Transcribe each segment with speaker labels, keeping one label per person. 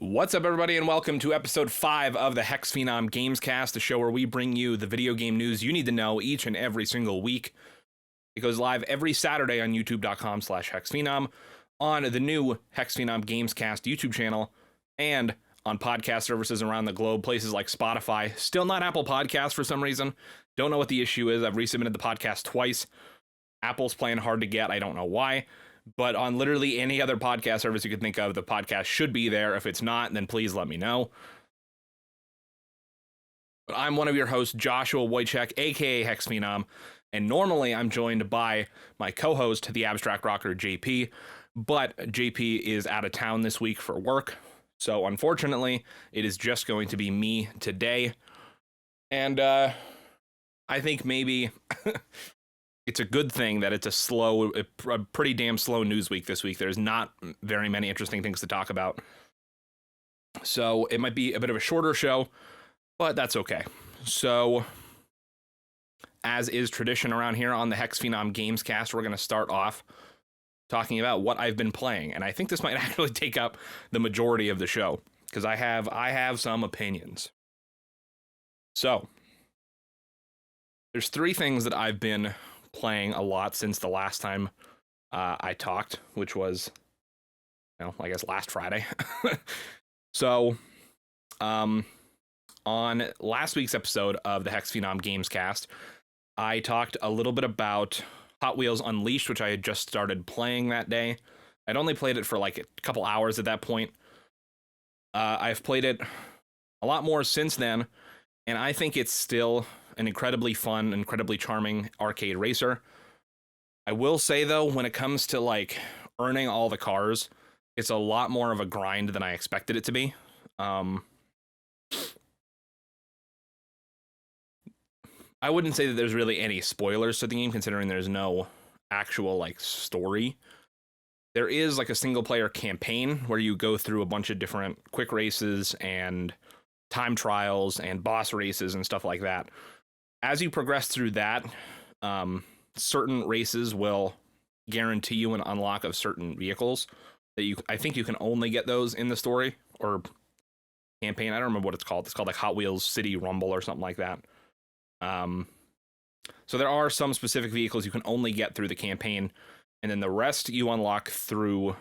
Speaker 1: What's up, everybody, and welcome to episode 5 of the HexxedPhenom Gamescast, the show where we bring you the video game news you need to know each and every single week. It goes live every Saturday on youtube.com/HexxedPhenom, on the new HexxedPhenom Gamescast YouTube channel, and on podcast services around the globe, places like Spotify. Still not Apple Podcasts for some reason. Don't know what the issue is. I've resubmitted the podcast twice. Apple's playing hard to get. I don't know why. But on literally any other podcast service you could think of, the podcast should be there. If it's not, then please let me know. But I'm one of your hosts, Joshua Wojcik, aka HexxedPhenom, and normally I'm joined by my co-host, the Abstract Rocker, JP. But JP is out of town this week for work, so unfortunately, it is just going to be me today. And I think maybe it's a good thing that it's a pretty damn slow news week this week. There's not very many interesting things to talk about. So it might be a bit of a shorter show, but that's okay. So, as is tradition around here on the HexxedPhenom Gamescast, we're going to start off talking about what I've been playing. And I think this might actually take up the majority of the show, because I have some opinions. So, there's 3 things that I've been playing a lot since the last time I talked, which was, I guess last Friday. So, on last week's episode of the HexxedPhenom Gamescast, I talked a little bit about Hot Wheels Unleashed, which I had just started playing that day. I'd only played it for like a couple hours at that point. I've played it a lot more since then, and I think it's still an incredibly fun, incredibly charming arcade racer. I will say, though, when it comes to like earning all the cars, it's a lot more of a grind than I expected it to be. I wouldn't say that there's really any spoilers to the game, considering there's no actual like story. There is like a single player campaign where you go through a bunch of different quick races and time trials and boss races and stuff like that. As you progress through that, certain races will guarantee you an unlock of certain vehicles that I think you can only get those in the story or campaign. I don't remember what it's called. It's called like Hot Wheels City Rumble or something like that. So there are some specific vehicles you can only get through the campaign, and then the rest you unlock through,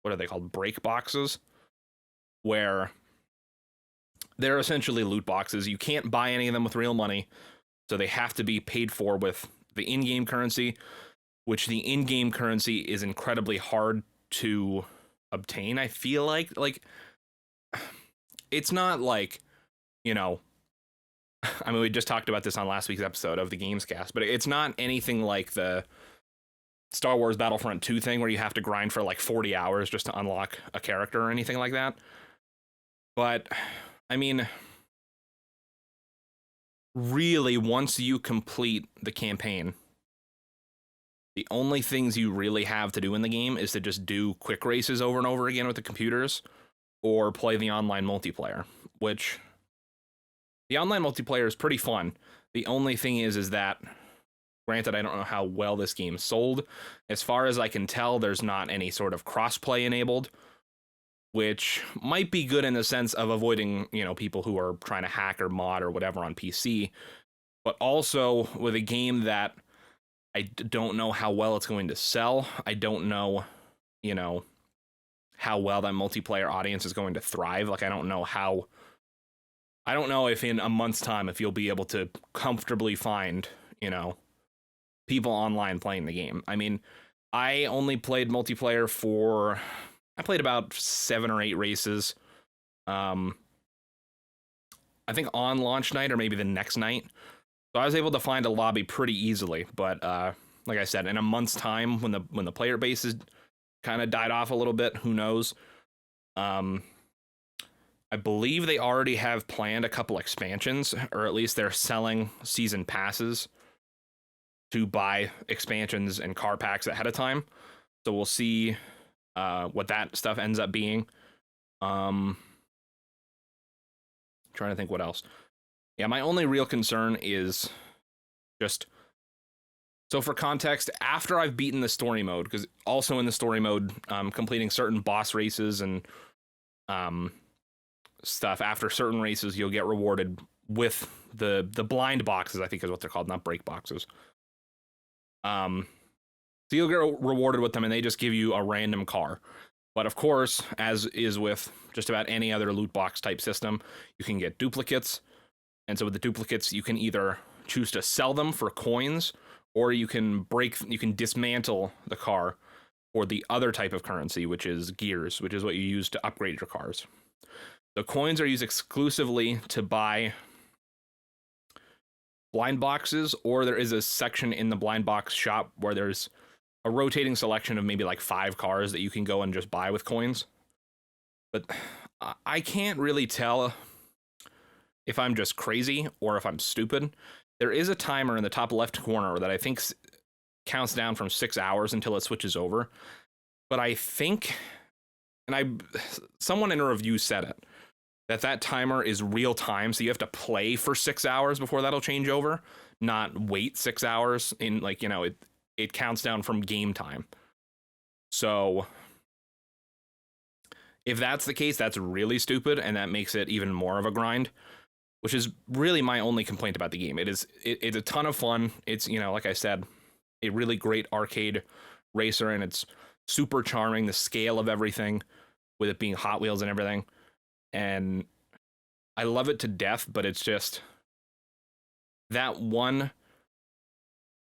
Speaker 1: what are they called? Break boxes, where they're essentially loot boxes. You can't buy any of them with real money, so they have to be paid for with the in-game currency, which the in-game currency is incredibly hard to obtain. I feel like it's not like, I mean, we just talked about this on last week's episode of the Gamescast, but it's not anything like the Star Wars Battlefront 2 thing where you have to grind for like 40 hours just to unlock a character or anything like that. But I mean, really, once you complete the campaign, the only things you really have to do in the game is to just do quick races over and over again with the computers or play the online multiplayer, which the online multiplayer is pretty fun. The only thing is that, granted, I don't know how well this game sold. As far as I can tell, there's not any sort of crossplay enabled, which might be good in the sense of avoiding, people who are trying to hack or mod or whatever on PC, but also with a game that I don't know how well it's going to sell. I don't know, how well that multiplayer audience is going to thrive. Like, I don't know if in a month's time, if you'll be able to comfortably find, people online playing the game. I mean, I only played multiplayer I played about 7 or 8 races. I think on launch night or maybe the next night. So I was able to find a lobby pretty easily. But like I said, in a month's time, when the player base has kind of died off a little bit, who knows? I believe they already have planned a couple expansions, or at least they're selling season passes to buy expansions and car packs ahead of time. So we'll see what that stuff ends up being. Trying to think what else. Yeah, my only real concern is just, so for context, after I've beaten the story mode, because also in the story mode, completing certain boss races and um, stuff. After certain races, you'll get rewarded with the blind boxes, I think is what they're called, not break boxes. So you'll get rewarded with them, and they just give you a random car. But of course, as is with just about any other loot box type system, you can get duplicates. And so with the duplicates, you can either choose to sell them for coins, or you can dismantle the car for the other type of currency, which is gears, which is what you use to upgrade your cars. The coins are used exclusively to buy blind boxes, or there is a section in the blind box shop where there's a rotating selection of maybe like 5 cars that you can go and just buy with coins. But I can't really tell if I'm just crazy or if I'm stupid. There is a timer in the top left corner that I think counts down from 6 hours until it switches over. But I think, someone in a review said it, that timer is real time, so you have to play for 6 hours before that'll change over, not wait 6 hours in, like, you know, it counts down from game time. So if that's the case, that's really stupid, and that makes it even more of a grind, which is really my only complaint about the game. It's a ton of fun. It's, you know, like I said, a really great arcade racer, and it's super charming, the scale of everything, with it being Hot Wheels and everything. And I love it to death, but it's just that one,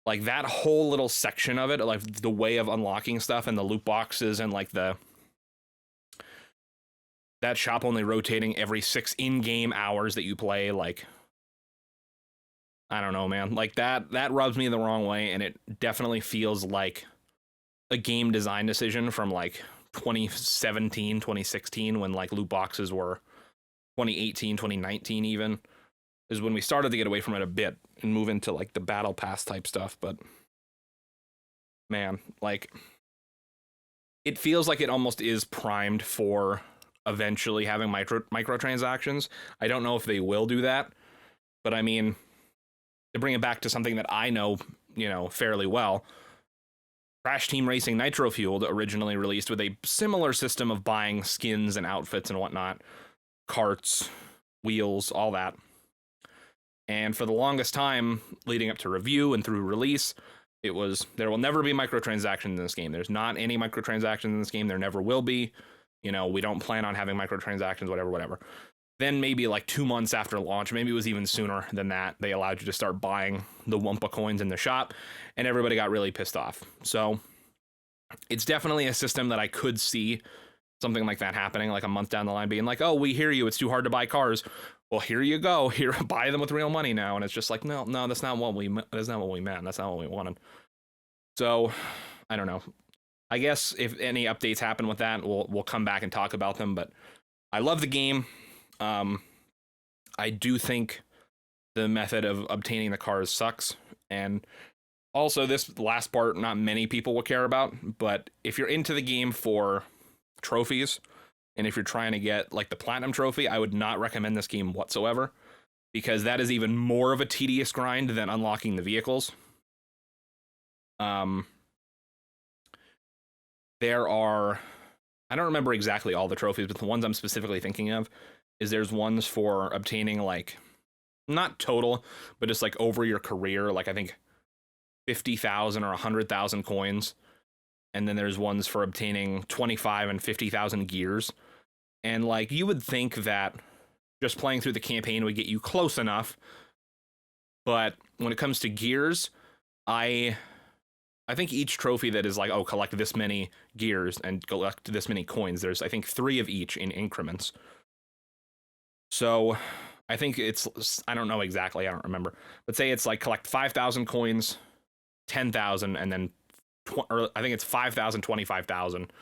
Speaker 1: like that whole little section of it, like the way of unlocking stuff and the loot boxes and like that shop only rotating every 6 in-game hours that you play, like, I don't know, man. Like that rubs me the wrong way, and it definitely feels like a game design decision from like 2017, 2016, when like loot boxes were 2018, 2019 even, is when we started to get away from it a bit and move into like the battle pass type stuff. But man, like, it feels like it almost is primed for eventually having microtransactions. I don't know if they will do that, but I mean, to bring it back to something that I know, you know, fairly well, Crash Team Racing Nitro Fueled originally released with a similar system of buying skins and outfits and whatnot, carts, wheels, all that. And for the longest time, leading up to review and through release, it was, there will never be microtransactions in this game. There's not any microtransactions in this game. There never will be. You know, we don't plan on having microtransactions, whatever. Then maybe like 2 months after launch, maybe it was even sooner than that, they allowed you to start buying the Wumpa coins in the shop, and everybody got really pissed off. So it's definitely a system that I could see something like that happening, like a month down the line, being like, oh, we hear you, it's too hard to buy cars. Well, here you go. Here, buy them with real money now. And it's just like, no, that's not what we meant. That's not what we wanted. So I don't know. I guess if any updates happen with that, we'll come back and talk about them. But I love the game. I do think the method of obtaining the cars sucks. And also, this last part, not many people will care about. But if you're into the game for trophies, and if you're trying to get like the platinum trophy, I would not recommend this game whatsoever, because that is even more of a tedious grind than unlocking the vehicles. There are, I don't remember exactly all the trophies, but the ones I'm specifically thinking of is there's ones for obtaining, like, not total, but just like over your career, like I think 50,000 or 100,000 coins. And then there's ones for obtaining 25 and 50,000 gears. And like, you would think that just playing through the campaign would get you close enough. But when it comes to gears, I think each trophy that is like, oh, collect this many gears and collect this many coins, there's, I think, 3 of each in increments. So I think it's, I don't know exactly, I don't remember, but say it's like collect 5,000 coins, 10,000, and then or I think it's 5,000, 25,000,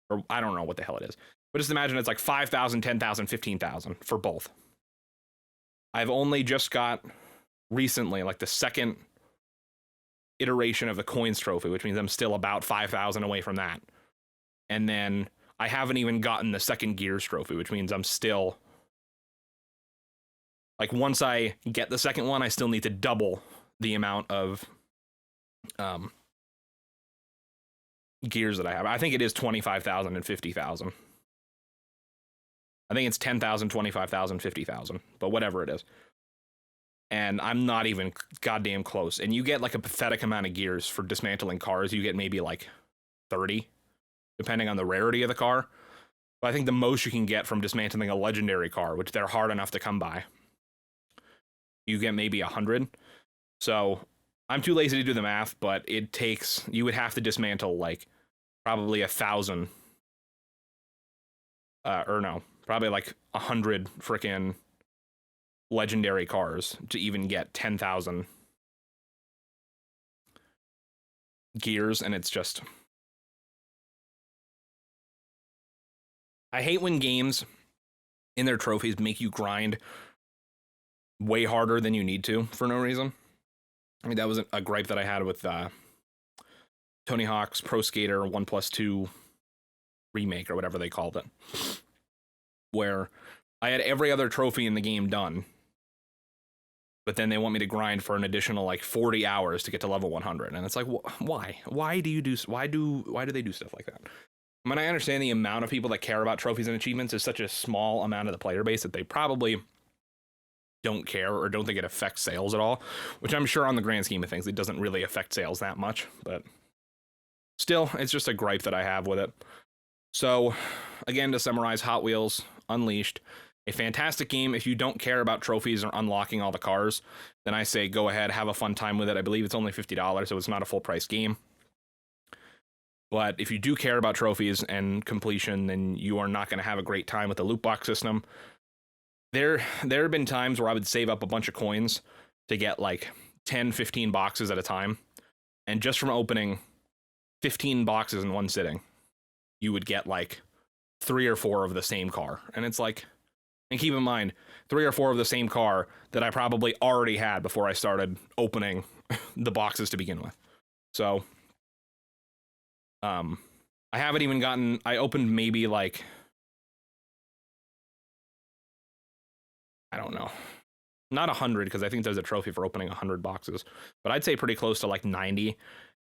Speaker 1: or I don't know what the hell it is. But just imagine it's like 5,000, 10,000, 15,000 for both. I've only just got recently, like the second iteration of the coins trophy, which means I'm still about 5,000 away from that. And then I haven't even gotten the second gears trophy, which means I'm still, like, once I get the second one, I still need to double the amount of gears that I have. I think it is 25,000 and 50,000. I think it's 10,000, 25,000, 50,000, but whatever it is. And I'm not even goddamn close. And you get like a pathetic amount of gears for dismantling cars. You get maybe like 30, depending on the rarity of the car. But I think the most you can get from dismantling a legendary car, which they're hard enough to come by, you get maybe 100. So I'm too lazy to do the math, but it takes, you would have to dismantle like probably 1,000, or no, probably like 100 freaking legendary cars to even get 10,000 gears. And it's just, I hate when games in their trophies make you grind way harder than you need to for no reason. I mean, that was a gripe that I had with Tony Hawk's Pro Skater 1+2 remake, or whatever they called it, where I had every other trophy in the game done, but then they want me to grind for an additional like 40 hours to get to level 100. And it's like, why? Why do they do stuff like that? I mean, I understand the amount of people that care about trophies and achievements is such a small amount of the player base that they probably don't care or don't think it affects sales at all, which I'm sure on the grand scheme of things, it doesn't really affect sales that much, but still, it's just a gripe that I have with it. So again, to summarize, Hot Wheels Unleashed, a fantastic game. If you don't care about trophies or unlocking all the cars, then I say go ahead, have a fun time with it. I believe it's only $50, so it's not a full price game. But if you do care about trophies and completion, then you are not going to have a great time with the loot box system. There have been times where I would save up a bunch of coins to get like 10, 15 boxes at a time. And just from opening 15 boxes in one sitting, you would get like 3 or 4 of the same car. And it's like, and keep in mind, 3 or 4 of the same car that I probably already had before I started opening the boxes to begin with. So, I haven't even gotten, I opened maybe like, I don't know, not 100, because I think there's a trophy for opening 100 boxes, but I'd say pretty close to like 90,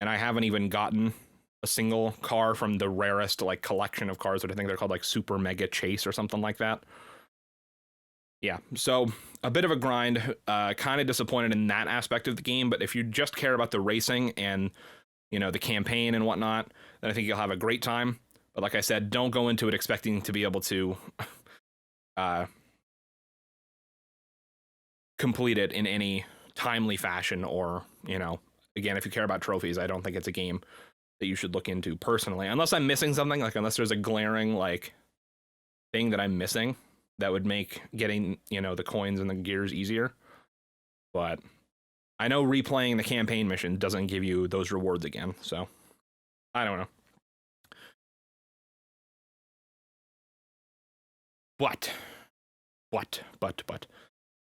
Speaker 1: and I haven't even gotten a single car from the rarest like collection of cars that I think they're called like Super Mega Chase or something like that. Yeah, so a bit of a grind, kind of disappointed in that aspect of the game, but if you just care about the racing and, you know, the campaign and whatnot, then I think you'll have a great time. But like I said, don't go into it expecting to be able to complete it in any timely fashion, or, you know, again, if you care about trophies, I don't think it's a game that you should look into personally, unless I'm missing something, like unless there's a glaring like thing that I'm missing that would make getting, you know, the coins and the gears easier. But I know replaying the campaign mission doesn't give you those rewards again, so I don't know. But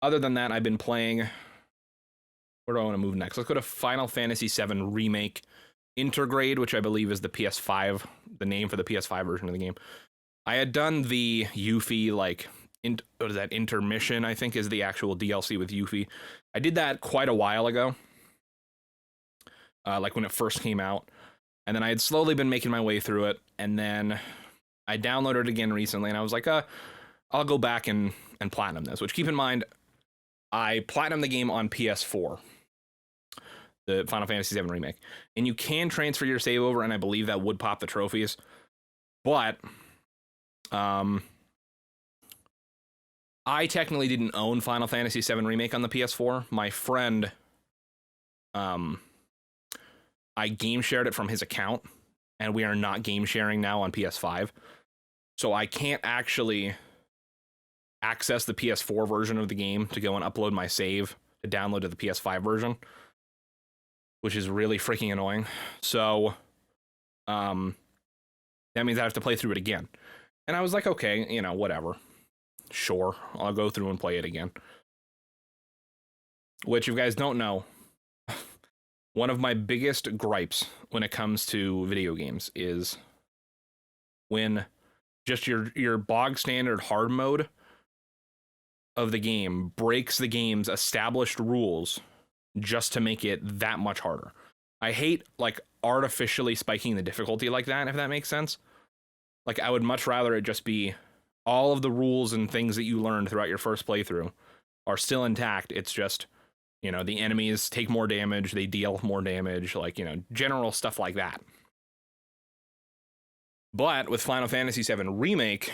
Speaker 1: other than that, I've been playing, where do I want to move next? Let's go to Final Fantasy VII Remake Intergrade, which I believe is the PS5, the name for the PS5 version of the game. I had done the Yuffie, like, what is that, Intermission, I think is the actual DLC with Yuffie. I did that quite a while ago, like when it first came out, and then I had slowly been making my way through it, and then I downloaded it again recently, and I was like, I'll go back and platinum this, which, keep in mind, I platinumed the game on PS4, the Final Fantasy VII Remake, and you can transfer your save over, and I believe that would pop the trophies, but I technically didn't own Final Fantasy VII Remake on the PS4. My friend, I game shared it from his account, and we are not game sharing now on PS5, so I can't actually access the PS4 version of the game to go and upload my save to download to the PS5 version, which is really freaking annoying. So that means I have to play through it again. And I was like, okay, you know, whatever. Sure, I'll go through and play it again. Which, if you guys don't know, one of my biggest gripes when it comes to video games is when just your bog standard hard mode of the game breaks the game's established rules just to make it that much harder. I hate, like, artificially spiking the difficulty like that, if that makes sense. Like, I would much rather it just be all of the rules and things that you learned throughout your first playthrough are still intact. It's just, the enemies take more damage, they deal more damage, like, general stuff like that. But with Final Fantasy VII Remake,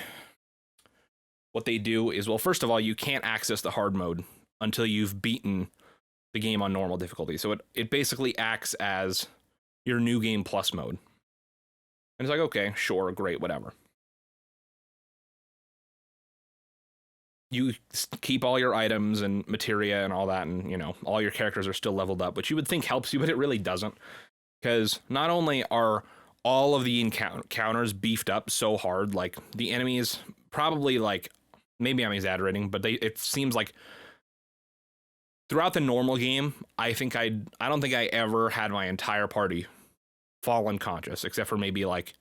Speaker 1: what they do is, well, first of all, you can't access the hard mode until you've beaten the game on normal difficulty. So it basically acts as your New Game Plus mode. And it's like, okay, sure, great, whatever. You keep all your items and materia and all that, and, all your characters are still leveled up, which you would think helps you, but it really doesn't. Because not only are all of the encounters beefed up so hard, like, the enemies probably, like, maybe I'm exaggerating, but it seems like throughout the normal game, I don't think I ever had my entire party fall unconscious, except for maybe, like,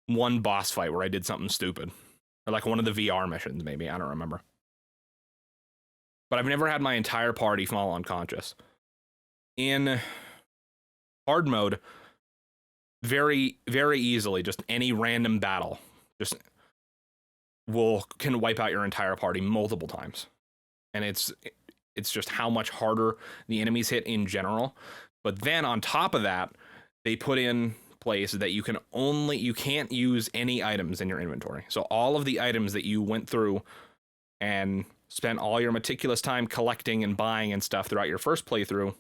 Speaker 1: one boss fight where I did something stupid. Or, like, one of the VR missions, maybe. I don't remember. But I've never had my entire party fall unconscious. In hard mode, very, very easily, just any random battle just can wipe out your entire party multiple times. And it's just how much harder the enemies hit in general. But then on top of that, they put in place that you can't use any items in your inventory. So all of the items that you went through and spent all your meticulous time collecting and buying and stuff throughout your first playthrough,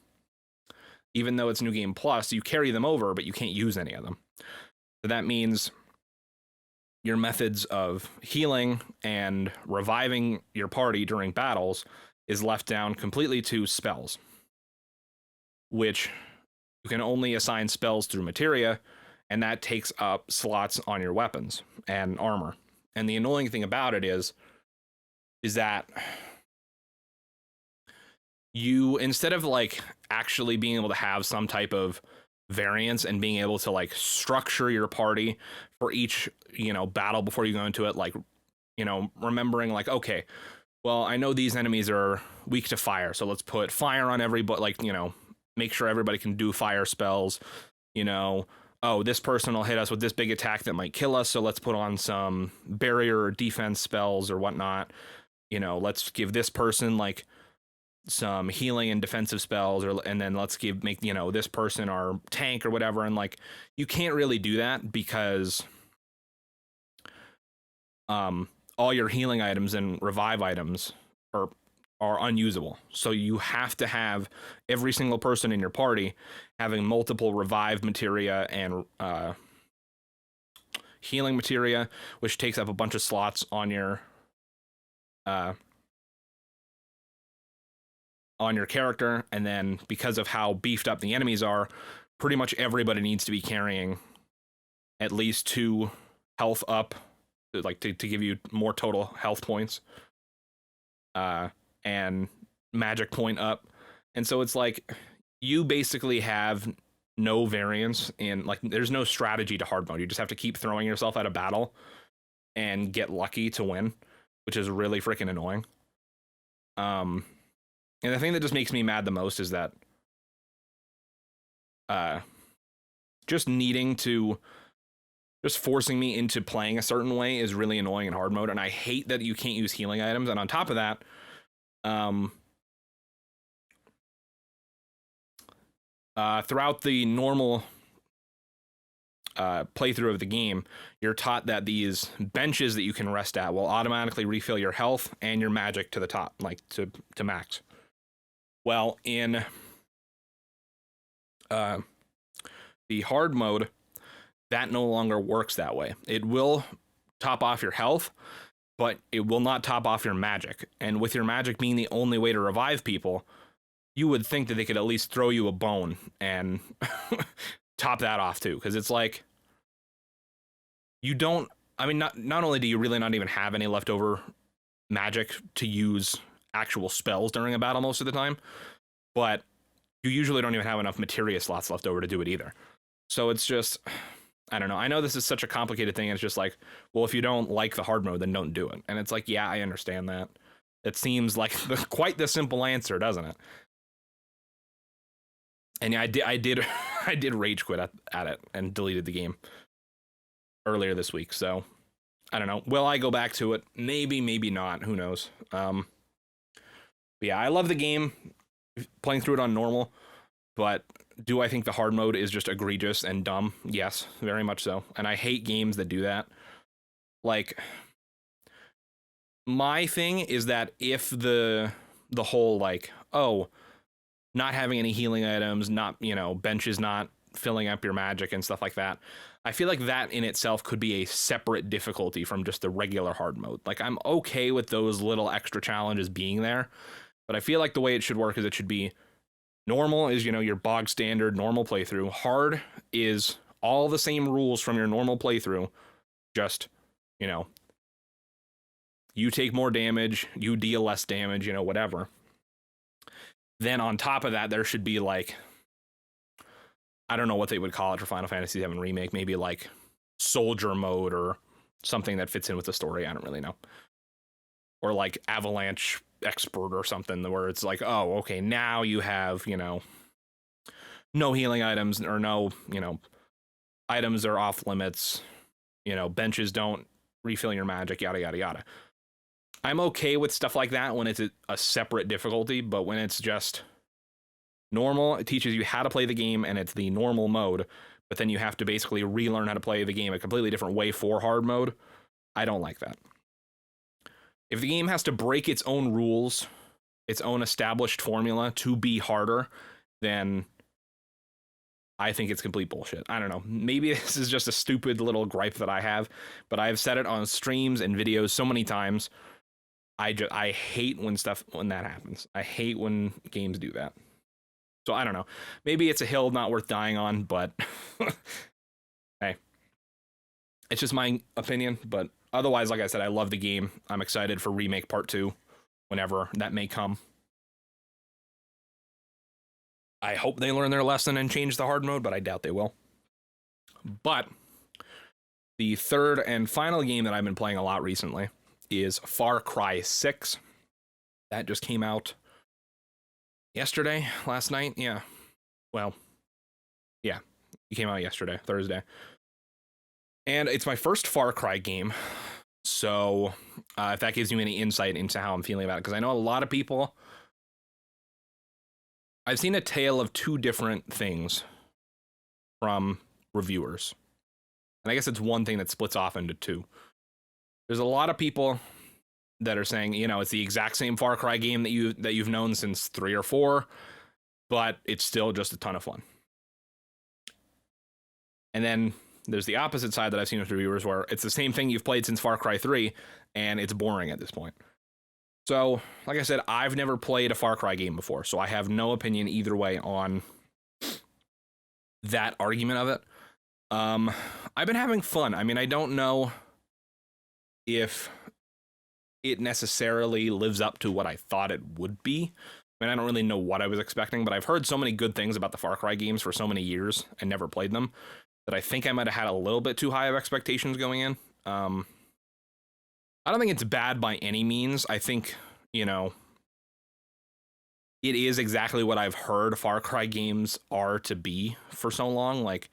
Speaker 1: even though it's New Game Plus, you carry them over, but you can't use any of them. So that means your methods of healing and reviving your party during battles is left down completely to spells, which you can only assign spells through materia, and that takes up slots on your weapons and armor. And the annoying thing about it is that you, instead of, like, actually being able to have some type of variance and being able to, like, structure your party for each, battle before you go into it, like, remembering, like, okay, well, I know these enemies are weak to fire, so let's put fire on everybody, like, make sure everybody can do fire spells, oh, this person will hit us with this big attack that might kill us, so let's put on some barrier or defense spells or whatnot. Let's give this person, like, some healing and defensive spells, and then let's make this person our tank or whatever. And, like, you can't really do that because all your healing items and revive items are unusable. So you have to have every single person in your party having multiple revive materia and healing materia, which takes up a bunch of slots on your character. And then because of how beefed up the enemies are, pretty much everybody needs to be carrying at least 2 health up, like to give you more total health points. And magic point up. And so it's like you basically have no variance in, like, there's no strategy to hard mode. You just have to keep throwing yourself at a battle and get lucky to win, which is really freaking annoying. And the thing that just makes me mad the most is that just forcing me into playing a certain way is really annoying in hard mode. And I hate that you can't use healing items. And on top of that, throughout the normal playthrough of the game, you're taught that these benches that you can rest at will automatically refill your health and your magic to the top, like to max. Well, in the hard mode, that no longer works that way. It will top off your health, but it will not top off your magic. And with your magic being the only way to revive people, you would think that they could at least throw you a bone and top that off too. Because it's like, not only do you really not even have any leftover magic to use actual spells during a battle most of the time, but you usually don't even have enough materia slots left over to do it either. So it's just, I don't know. I know this is such a complicated thing. And it's just like, well, if you don't like the hard mode, then don't do it. And it's like, yeah, I understand that. It seems like quite the simple answer, doesn't it? And yeah, I did rage quit at it and deleted the game earlier this week. So I don't know. Will I go back to it? Maybe, maybe not. Who knows? But yeah, I love the game. Playing through it on normal, but do I think the hard mode is just egregious and dumb? Yes, very much so. And I hate games that do that. Like, my thing is that if the whole, like, oh, not having any healing items, not, benches not filling up your magic and stuff like that, I feel like that in itself could be a separate difficulty from just the regular hard mode. Like, I'm okay with those little extra challenges being there, but I feel like the way it should work is it should be normal is, your bog standard normal playthrough. Hard is all the same rules from your normal playthrough, just, you take more damage, you deal less damage, whatever. Then on top of that, there should be like, I don't know what they would call it for Final Fantasy VII Remake, maybe like soldier mode or something that fits in with the story. I don't really know. Or like Avalanche Expert or something where it's like, oh, okay, now you have, no healing items or no, items are off limits, benches don't refill your magic, yada, yada, yada. I'm okay with stuff like that when it's a separate difficulty, but when it's just normal, it teaches you how to play the game and it's the normal mode, but then you have to basically relearn how to play the game a completely different way for hard mode. I don't like that. If the game has to break its own rules, its own established formula to be harder, then I think it's complete bullshit. I don't know. Maybe this is just a stupid little gripe that I have, but I've said it on streams and videos so many times. I hate when that happens. I hate when games do that. So I don't know. Maybe it's a hill not worth dying on, but hey, it's just my opinion. But otherwise, like I said, I love the game. I'm excited for Remake Part 2, whenever that may come. I hope they learn their lesson and change the hard mode, but I doubt they will. But the third and final game that I've been playing a lot recently is Far Cry 6. That just came out last night. Yeah. Well, yeah, it came out yesterday, Thursday. And it's my first Far Cry game. So if that gives you any insight into how I'm feeling about it, because I know a lot of people, I've seen a tale of two different things from reviewers. And I guess it's one thing that splits off into two. There's a lot of people that are saying, it's the exact same Far Cry game that you've known since 3 or 4, but it's still just a ton of fun. And then there's the opposite side that I've seen with reviewers where it's the same thing you've played since Far Cry 3, and it's boring at this point. So, like I said, I've never played a Far Cry game before, so I have no opinion either way on that argument of it. I've been having fun. I mean, I don't know if it necessarily lives up to what I thought it would be. I mean, I don't really know what I was expecting, but I've heard so many good things about the Far Cry games for so many years and never played them that I think I might have had a little bit too high of expectations going in. I don't think it's bad by any means. I think, it is exactly what I've heard Far Cry games are to be for so long. Like,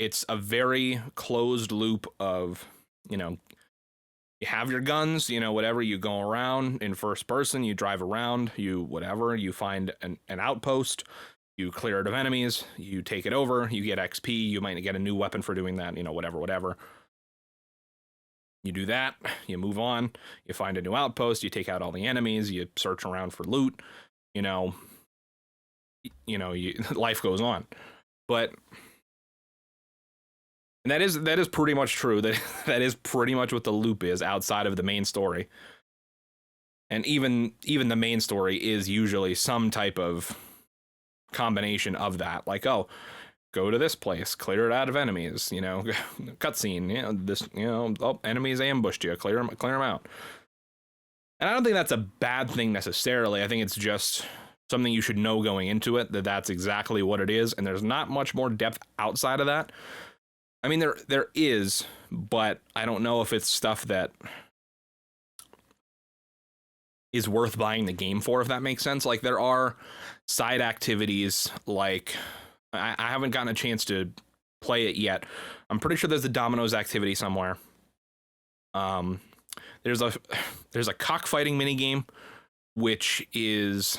Speaker 1: it's a very closed loop of, you have your guns, whatever, you go around in first person, you drive around, you find an outpost, you clear it of enemies, you take it over, you get XP, you might get a new weapon for doing that, whatever. You do that, you move on, you find a new outpost, you take out all the enemies, you search around for loot, life goes on. But and that is pretty much true. That is pretty much what the loop is outside of the main story. And even the main story is usually some type of combination of that. Like, oh, go to this place, clear it out of enemies, cutscene, enemies ambushed you, clear them out. And I don't think that's a bad thing necessarily. I think it's just something you should know going into it, that's exactly what it is, and there's not much more depth outside of that. I mean, there is, but I don't know if it's stuff that is worth buying the game for, if that makes sense. Like, there are side activities, like, I haven't gotten a chance to play it yet. I'm pretty sure there's a Domino's activity somewhere. Um, there's a cockfighting minigame, which is,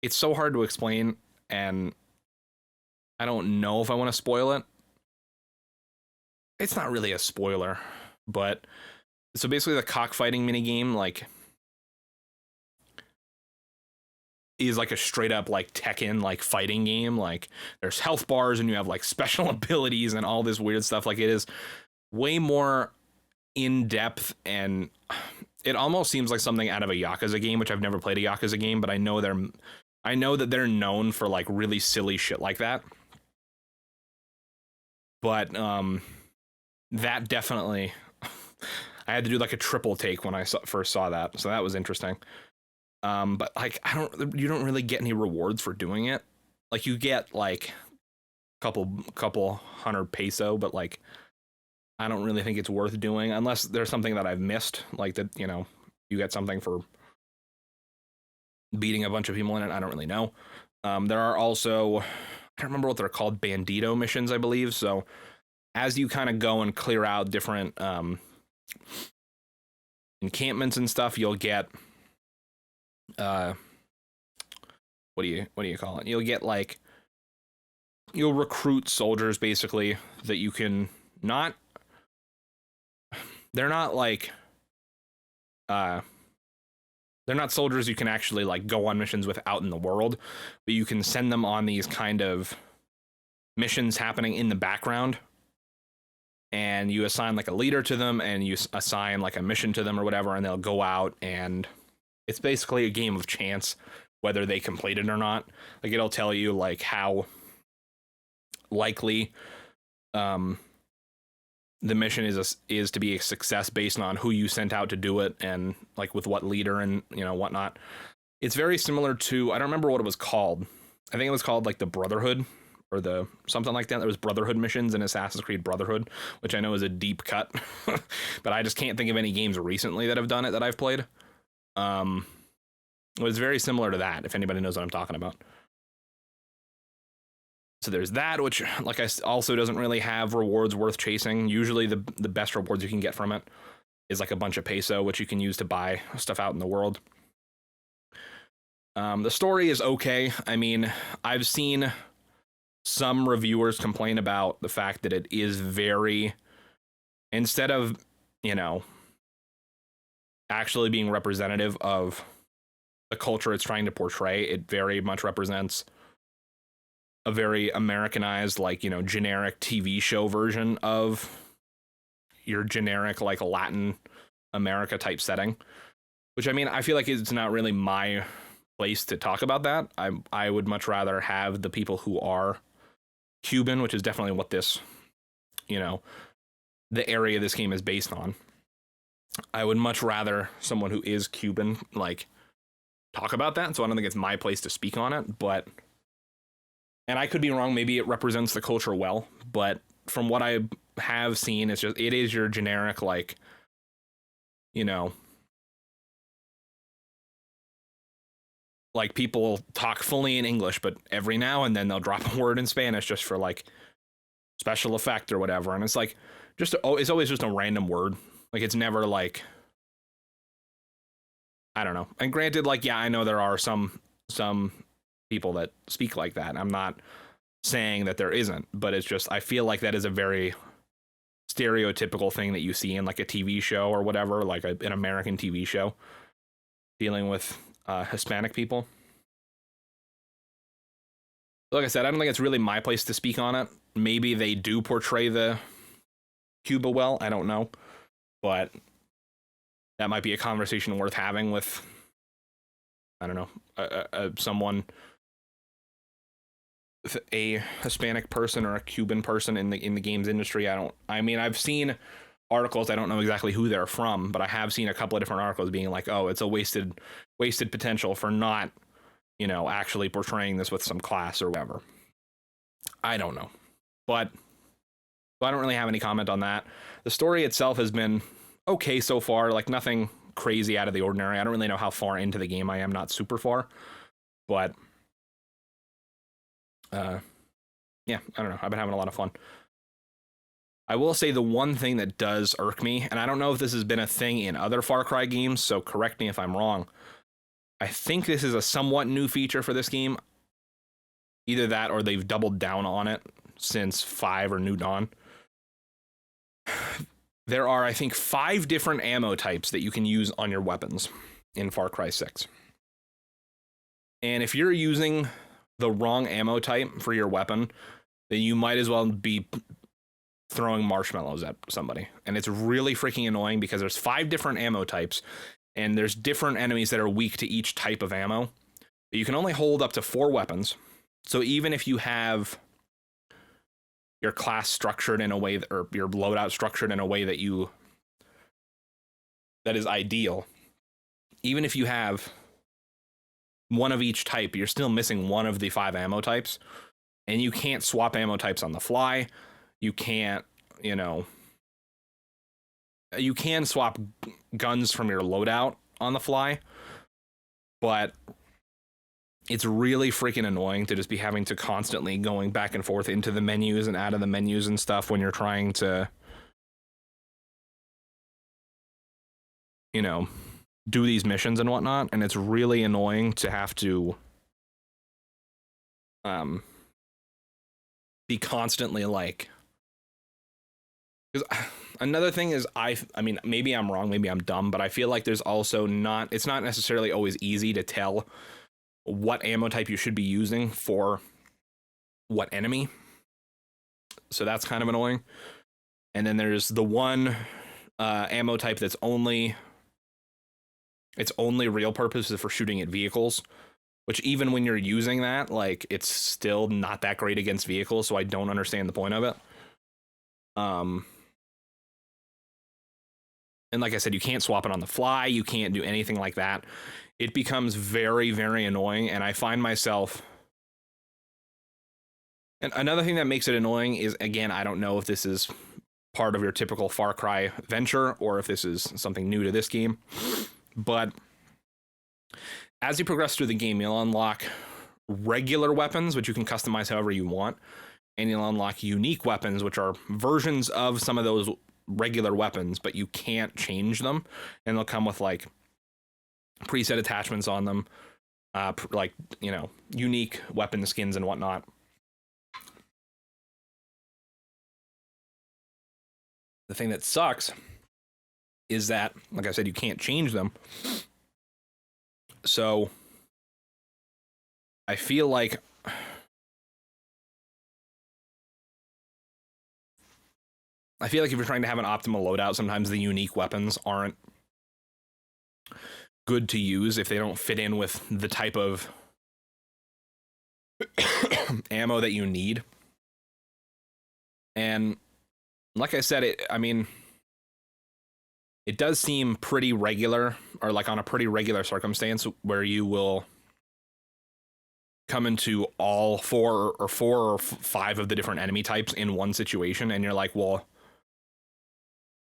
Speaker 1: it's so hard to explain, and I don't know if I want to spoil it. It's not really a spoiler, but so basically the cockfighting minigame, like, is like a straight up like Tekken like fighting game. Like, there's health bars and you have like special abilities and all this weird stuff. Like, it is way more in depth, and it almost seems like something out of a Yakuza game, which I've never played a Yakuza game, but I know that they're known for like really silly shit like that. But that definitely, I had to do like a triple take when I first saw that, so that was interesting. But like, you don't really get any rewards for doing it. Like, you get like couple 100 peso, but like, I don't really think it's worth doing unless there's something that I've missed, like that, you know, you get something for beating a bunch of people in it. I don't really know. There are also, I don't remember what they're called, bandito missions, I believe. So as you kind of go and clear out different encampments and stuff, you'll get what do you call it? You'll get like, you'll recruit soldiers basically that you can not, they're not like they're not soldiers you can actually like go on missions with out in the world, but you can send them on these kind of missions happening in the background, and you assign like a leader to them, and you assign like a mission to them or whatever, and they'll go out, and it's basically a game of chance whether they complete it or not. Like, it'll tell you like how likely the mission is to be a success based on who you sent out to do it, and like with what leader and, you know, whatnot. It's very similar to, I don't remember what it was called. I think it was called like the Brotherhood or the something like that. There was Brotherhood missions in Assassin's Creed Brotherhood, which I know is a deep cut, but I just can't think of any games recently that have done it that I've played. It was very similar to that, if anybody knows what I'm talking about. So there's that, which, like, I also doesn't really have rewards worth chasing. Usually the best rewards you can get from it is like a bunch of peso, which you can use to buy stuff out in the world. The story is okay. I mean, I've seen some reviewers complain about the fact that it is very, instead of, you know, actually being representative of the culture it's trying to portray, it very much represents a very Americanized, like, you know, generic TV show version of your generic, like, Latin America type setting. Which, I mean, I feel like it's not really my place to talk about that. I would much rather have the people who are Cuban, which is definitely what this, you know, the area this game is based on. I would much rather someone who is Cuban, like, talk about that. So I don't think it's my place to speak on it, but, and I could be wrong, maybe it represents the culture well, but from what I have seen, it is your generic, like, you know, like, people talk fully in English, but every now and then they'll drop a word in Spanish just for, like, special effect or whatever. And it's like, it's always just a random word. Like, it's never like, I don't know. And granted, like, yeah, I know there are some people that speak like that. I'm not saying that there isn't, but it's just, I feel like that is a very stereotypical thing that you see in, like, a TV show or whatever, like an American TV show dealing with Hispanic people. Like I said, I don't think it's really my place to speak on it. Maybe they do portray the Cuba well, I don't know, but that might be a conversation worth having with, I don't know, someone, a Hispanic person or a Cuban person in the games industry. I mean, I've seen articles, I don't know exactly who they're from, but I have seen a couple of different articles being like, oh, it's a wasted potential for not, you know, actually portraying this with some class or whatever. I don't know, but I don't really have any comment on that. The story itself has been okay so far, like, nothing crazy out of the ordinary. I don't really know how far into the game I am, not super far, but yeah, I don't know. I've been having a lot of fun. I will say the one thing that does irk me, and I don't know if this has been a thing in other Far Cry games, so correct me if I'm wrong. I think this is a somewhat new feature for this game. Either that or they've doubled down on it since 5 or New Dawn. There are, I think, 5 different ammo types that you can use on your weapons in Far Cry 6. And if you're using the wrong ammo type for your weapon, then you might as well be throwing marshmallows at somebody. And it's really freaking annoying because there's 5 different ammo types, and there's different enemies that are weak to each type of ammo. But you can only hold up to 4 weapons. So even if you have your class structured in a way that, or your loadout structured in a way that is ideal, even if you have one of each type, you're still missing one of the 5 ammo types, and you can't swap ammo types on the fly. You can't, you can swap guns from your loadout on the fly, but it's really freaking annoying to just be having to constantly going back and forth into the menus and out of the menus and stuff when you're trying to, do these missions and whatnot. And it's really annoying to have to be constantly like, because another thing is I mean, maybe I'm wrong, maybe I'm dumb, but I feel like there's also it's not necessarily always easy to tell what ammo type you should be using for what enemy. So that's kind of annoying. And then there's the one ammo type that's its only real purpose is for shooting at vehicles, which even when you're using that, like, it's still not that great against vehicles, so I don't understand the point of it. And like I said, you can't swap it on the fly, you can't do anything like that. It becomes very, very annoying, and I find myself... And another thing that makes it annoying is, again, I don't know if this is part of your typical Far Cry venture, or if this is something new to this game, but as you progress through the game, you'll unlock regular weapons, which you can customize however you want, and you'll unlock unique weapons, which are versions of some of those regular weapons, but you can't change them, and they'll come with, like, preset attachments on them, like, unique weapon skins and whatnot. The thing that sucks is that, like I said, you can't change them. So I feel like if you're trying to have an optimal loadout, sometimes the unique weapons aren't good to use if they don't fit in with the type of ammo that you need. And like I said, it does seem pretty regular, or like on a pretty regular circumstance, where you will come into all 4 or 5 of the different enemy types in one situation, and you're like, well,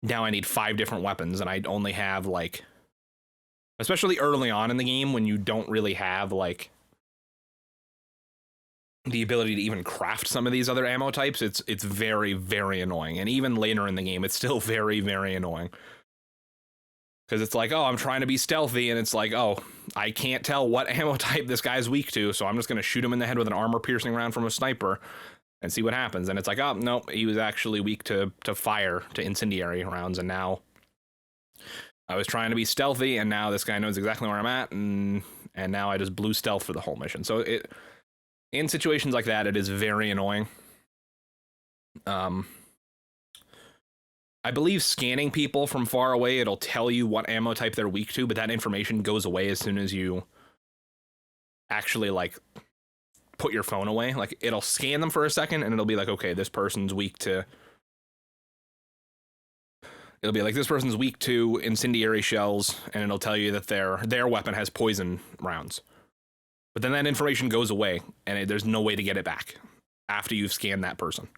Speaker 1: now I need 5 different weapons, and I only have, like, especially early on in the game when you don't really have, like, the ability to even craft some of these other ammo types. It's very, very annoying. And even later in the game, it's still very, very annoying. Because it's like, oh, I'm trying to be stealthy, and it's like, oh, I can't tell what ammo type this guy's weak to, so I'm just going to shoot him in the head with an armor-piercing round from a sniper and see what happens. And it's like, oh, no, he was actually weak to fire, to incendiary rounds, and now I was trying to be stealthy, and now this guy knows exactly where I'm at, and now I just blew stealth for the whole mission. So in situations like that, it is very annoying. I believe scanning people from far away, it'll tell you what ammo type they're weak to, but that information goes away as soon as you actually, like, put your phone away. Like, it'll scan them for a second, and it'll be like, okay, this person's weak to... It'll be like, this person's weak to incendiary shells, and it'll tell you that their weapon has poison rounds. But then that information goes away, and there's no way to get it back after you've scanned that person.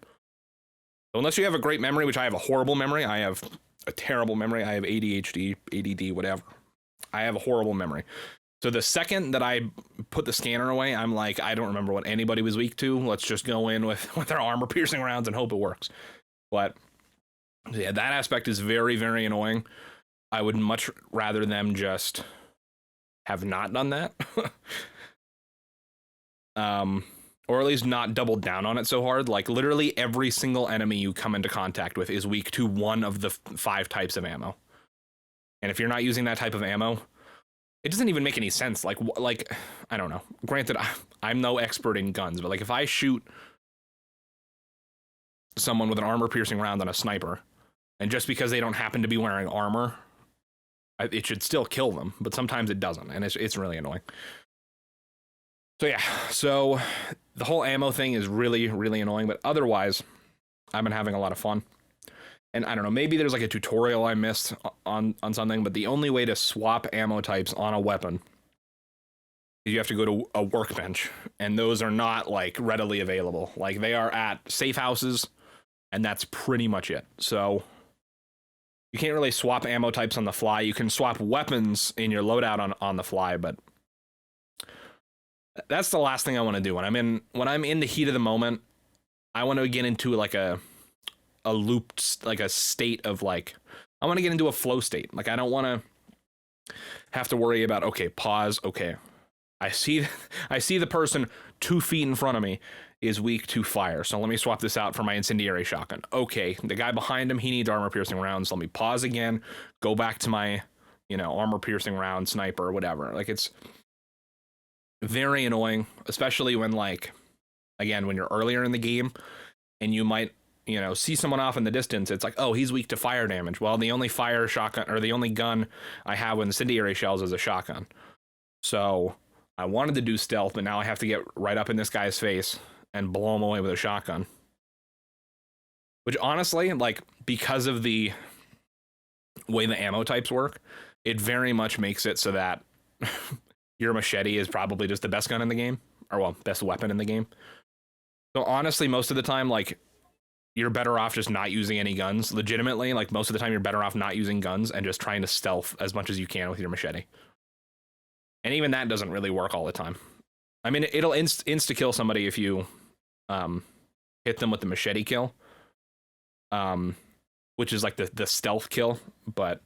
Speaker 1: So unless you have a great memory, which I have a horrible memory, I have a terrible memory, I have ADHD, ADD, whatever. I have a horrible memory. So the second that I put the scanner away, I'm like, I don't remember what anybody was weak to. Let's just go in with their armor-piercing rounds and hope it works. But So yeah, that aspect is very, very annoying. I would much rather them just have not done that. Or at least not doubled down on it so hard. Like, literally every single enemy you come into contact with is weak to one of the 5 types of ammo. And if you're not using that type of ammo, it doesn't even make any sense. Like, I don't know. Granted, I'm no expert in guns, but like, if I shoot someone with an armor-piercing round on a sniper, and just because they don't happen to be wearing armor, it should still kill them, but sometimes it doesn't, and it's really annoying. So yeah, so the whole ammo thing is really, really annoying, but otherwise, I've been having a lot of fun. And I don't know, maybe there's like a tutorial I missed on something, but the only way to swap ammo types on a weapon is you have to go to a workbench, and those are not like readily available. Like, they are at safe houses, and that's pretty much it. So you can't really swap ammo types on the fly. You can swap weapons in your loadout on the fly, but that's the last thing I want to do. When I'm in the heat of the moment, I want to get into like a looped, like a state of like, I want to get into a flow state. Like, I don't want to have to worry about, okay, pause. Okay, I see the person 2 feet in front of me is weak to fire. So let me swap this out for my incendiary shotgun. Okay, the guy behind him, he needs armor piercing rounds. Let me pause again, go back to my, armor piercing round sniper or whatever. Like, it's very annoying, especially when, like, again, when you're earlier in the game and you might, see someone off in the distance. It's like, oh, he's weak to fire damage. Well, the only fire shotgun, or the only gun I have with incendiary shells is a shotgun. So I wanted to do stealth, but now I have to get right up in this guy's face and blow him away with a shotgun. Which, honestly, like, because of the way the ammo types work, it very much makes it so that your machete is probably just the best gun in the game, or, well, best weapon in the game. So honestly, most of the time, like, you're better off just not using any guns. Legitimately, like, most of the time you're better off not using guns and just trying to stealth as much as you can with your machete. And even that doesn't really work all the time. I mean, it'll insta-kill somebody if you hit them with the machete kill, which is like the stealth kill, but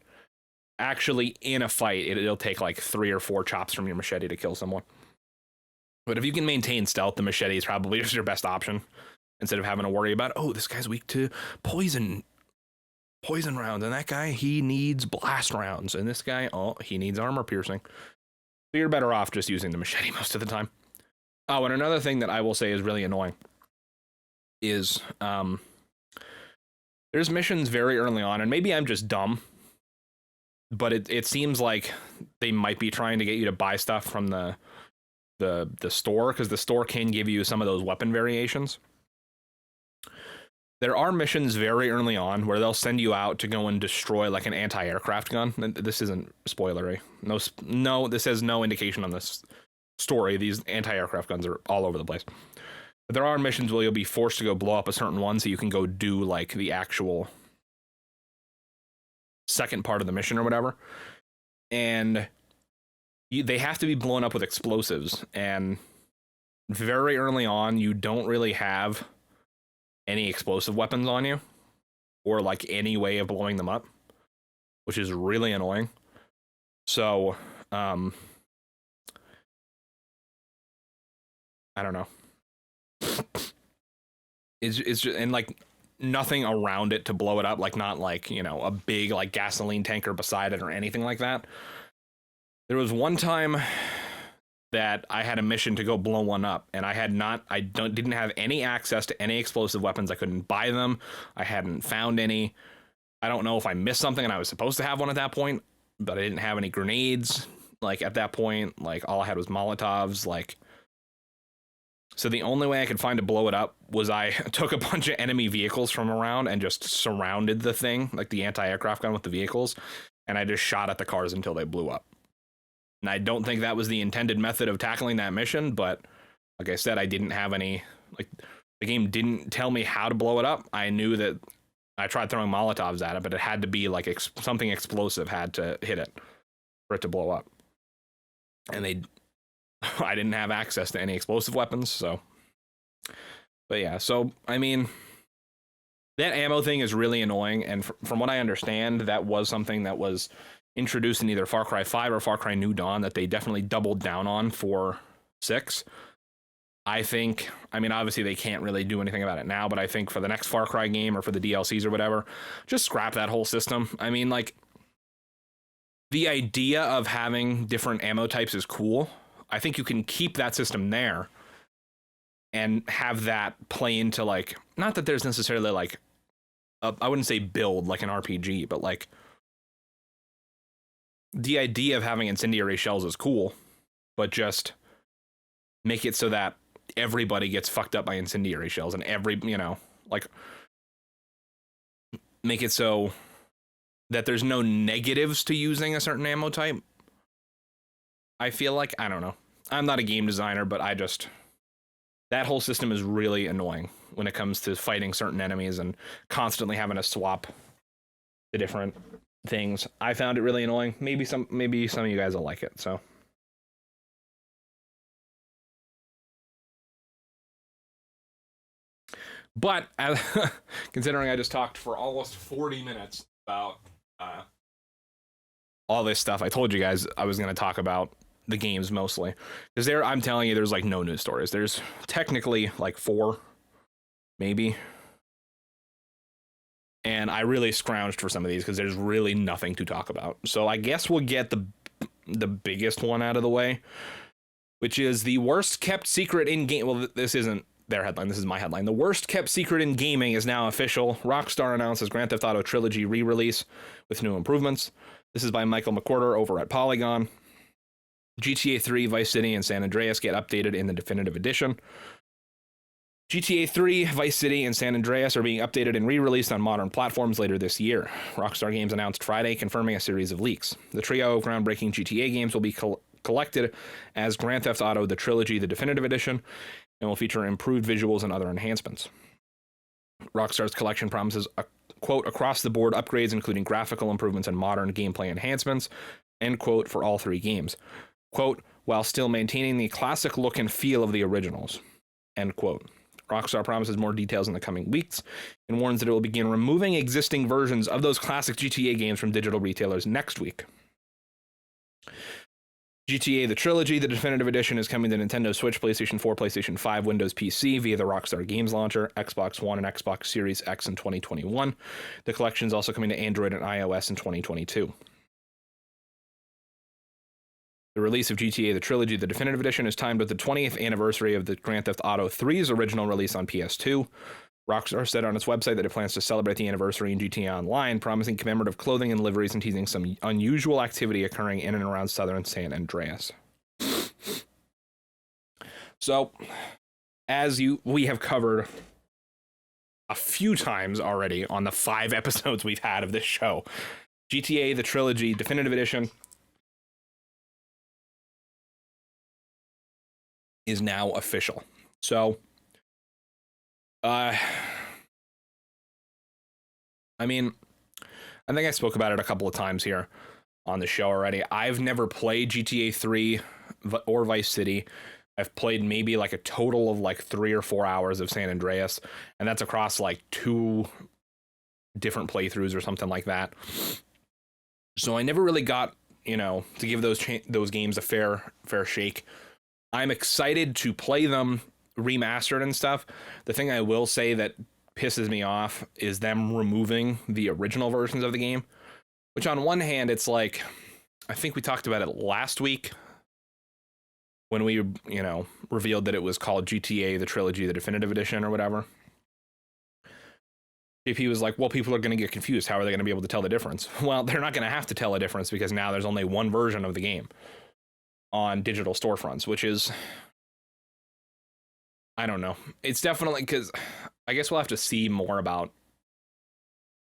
Speaker 1: actually in a fight, it'll take like 3 or 4 chops from your machete to kill someone. But if you can maintain stealth, the machete is probably just your best option, instead of having to worry about, oh, this guy's weak to poison rounds, and that guy, he needs blast rounds, and this guy, oh, he needs armor piercing. So you're better off just using the machete most of the time. Oh, and another thing that I will say is really annoying is there's missions very early on, and maybe I'm just dumb, but it seems like they might be trying to get you to buy stuff from the store, because the store can give you some of those weapon variations. There are missions very early on where they'll send you out to go and destroy like an anti-aircraft gun. This isn't spoilery. No, this has no indication on this story. These anti-aircraft guns are all over the place. But there are missions where you'll be forced to go blow up a certain one so you can go do like the actual second part of the mission or whatever. And they have to be blown up with explosives. And very early on, you don't really have any explosive weapons on you, or like any way of blowing them up, which is really annoying. So, I don't know. It's just, and like nothing around it to blow it up, like not like, a big like gasoline tanker beside it or anything like that. There was one time that I had a mission to go blow one up, and didn't have any access to any explosive weapons. I couldn't buy them. I hadn't found any. I don't know if I missed something and I was supposed to have one at that point, but I didn't have any grenades. Like at that point, like all I had was Molotovs. Like, so the only way I could find to blow it up was I took a bunch of enemy vehicles from around and just surrounded the thing, like the anti-aircraft gun with the vehicles, and I just shot at the cars until they blew up. And I don't think that was the intended method of tackling that mission, but like I said, I didn't have any, like, the game didn't tell me how to blow it up. I knew that I tried throwing Molotovs at it, but it had to be like something explosive had to hit it for it to blow up. And I didn't have access to any explosive weapons, so. But yeah, so, I mean, That ammo thing is really annoying, and from what I understand, that was something that was introduced in either Far Cry 5 or Far Cry New Dawn that they definitely doubled down on for 6. I think, I mean, obviously they can't really do anything about it now, but I think for the next Far Cry game or for the DLCs or whatever, just scrap that whole system. I mean, like, the idea of having different ammo types is cool. I think you can keep that system there and have that play into, like, not that there's necessarily, like, I wouldn't say build like an RPG, but, like, the idea of having incendiary shells is cool, but just make it so that everybody gets fucked up by incendiary shells, and like, make it so that there's no negatives to using a certain ammo type. I feel like, I don't know. I'm not a game designer, but that whole system is really annoying when it comes to fighting certain enemies and constantly having to swap the different things. I found it really annoying. Maybe some of you guys will like it, so. But considering I just talked for almost 40 minutes about all this stuff, I told you guys I was going to talk about the games mostly, because I'm telling you, there's like no news stories. There's technically like 4, maybe, and I really scrounged for some of these because there's really nothing to talk about. So I guess we'll get the biggest one out of the way, which is the worst kept secret in game. Well, this isn't their headline. This is my headline. The worst kept secret in gaming is now official. Rockstar announces Grand Theft Auto Trilogy re-release with new improvements. This is by Michael McWhorter over at Polygon. GTA 3, Vice City, and San Andreas get updated in the Definitive Edition. GTA 3, Vice City, and San Andreas are being updated and re-released on modern platforms later this year. Rockstar Games announced Friday, confirming a series of leaks. The trio of groundbreaking GTA games will be collected as Grand Theft Auto The Trilogy, the Definitive Edition, and will feature improved visuals and other enhancements. Rockstar's collection promises, quote, across-the-board upgrades, including graphical improvements and modern gameplay enhancements, end quote, for all 3 games. Quote, while still maintaining the classic look and feel of the originals, end quote. Rockstar promises more details in the coming weeks and warns that it will begin removing existing versions of those classic GTA games from digital retailers next week. GTA The Trilogy, the Definitive Edition, is coming to Nintendo Switch, PlayStation 4, PlayStation 5, Windows PC via the Rockstar Games Launcher, Xbox One, and Xbox Series X in 2021. The collection is also coming to Android and iOS in 2022. The release of GTA The Trilogy, the Definitive Edition, is timed with the 20th anniversary of the Grand Theft Auto 3's original release on PS2. Rockstar said on its website that it plans to celebrate the anniversary in GTA Online, promising commemorative clothing and liveries and teasing some unusual activity occurring in and around southern San Andreas. So, we have covered a few times already on the 5 episodes we've had of this show, GTA The Trilogy, Definitive Edition, is now official. So, I mean, I think I spoke about it a couple of times here on the show already. I've never played GTA 3 or Vice City. I've played maybe like a total of like 3 or 4 hours of San Andreas, and that's across like 2 different playthroughs or something like that. So I never really got, to give those games a fair shake. I'm excited to play them remastered and stuff. The thing I will say that pisses me off is them removing the original versions of the game, which on one hand, it's like, I think we talked about it last week when we, revealed that it was called GTA The Trilogy, the Definitive Edition or whatever. JP was like, well, people are going to get confused. How are they going to be able to tell the difference? Well, they're not going to have to tell a difference because now there's only one version of the game on digital storefronts, which is, I don't know. It's definitely, because I guess we'll have to see more about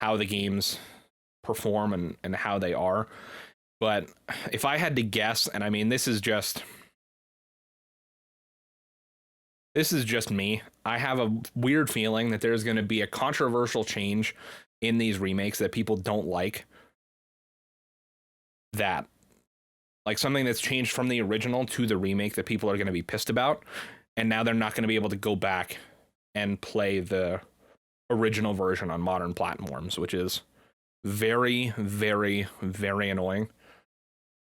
Speaker 1: how the games perform and how they are. But if I had to guess, and I mean, this is just me, I have a weird feeling that there's going to be a controversial change in these remakes that people don't like. That, like, something that's changed from the original to the remake that people are going to be pissed about. And now they're not going to be able to go back and play the original version on modern platforms, which is very, very, very annoying.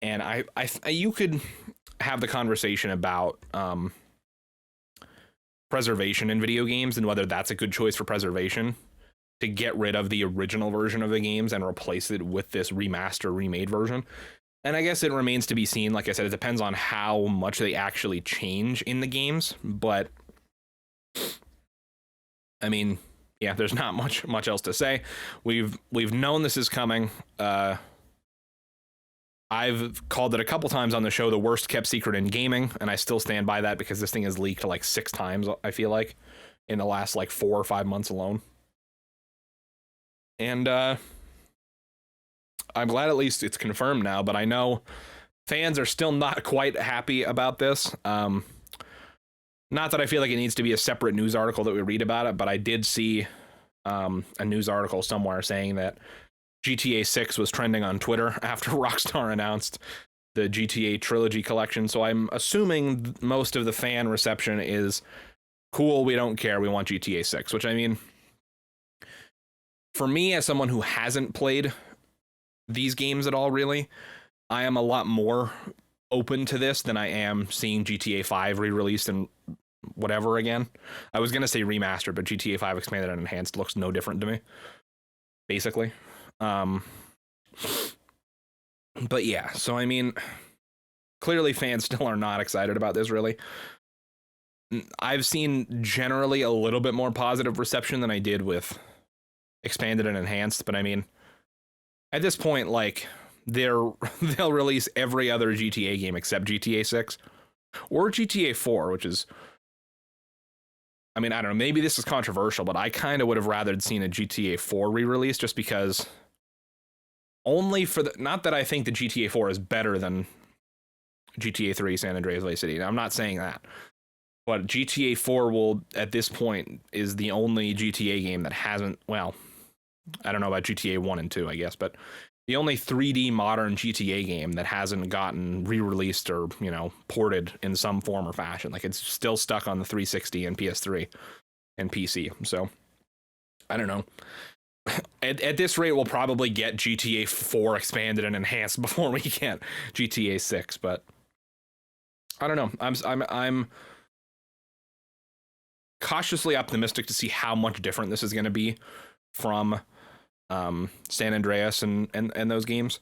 Speaker 1: And you could have the conversation about preservation in video games and whether that's a good choice for preservation to get rid of the original version of the games and replace it with this remaster, remade version. And I guess it remains to be seen. Like I said, it depends on how much they actually change in the games. But I mean, yeah, there's not much else to say. We've known this is coming. I've called it a couple times on the show the worst kept secret in gaming, and I still stand by that because this thing has leaked like 6 times, I feel like, in the last like 4 or 5 months alone. And I'm glad at least it's confirmed now, but I know fans are still not quite happy about this. Not that I feel like it needs to be a separate news article that we read about it, but I did see a news article somewhere saying that GTA 6 was trending on Twitter after Rockstar announced the GTA Trilogy collection. So I'm assuming most of the fan reception is cool. We don't care. We want GTA 6, which I mean, for me, as someone who hasn't played these games at all, really, I am a lot more open to this than I am seeing GTA 5 re-released and whatever again. I was going to say remastered, but GTA 5 expanded and enhanced looks no different to me, basically. But yeah, so I mean, clearly fans still are not excited about this, really. I've seen generally a little bit more positive reception than I did with expanded and enhanced, but I mean, at this point, like, they'll release every other GTA game except GTA 6 or GTA 4, which is, I mean, I don't know, maybe this is controversial, but I kind of would have rather seen a GTA 4 re-release just because only for the, not that I think the GTA 4 is better than GTA 3 San Andreas Vice City. I'm not saying that. But GTA 4 will, at this point, is the only GTA game that hasn't, well, I don't know about GTA 1 and 2, I guess, but the only 3D modern GTA game that hasn't gotten re-released or, you know, ported in some form or fashion. Like, it's still stuck on the 360 and PS3 and PC. So, I don't know. At this rate, we'll probably get GTA 4 expanded and enhanced before we get GTA 6, but I don't know. I'm cautiously optimistic to see how much different this is going to be from San Andreas and those games.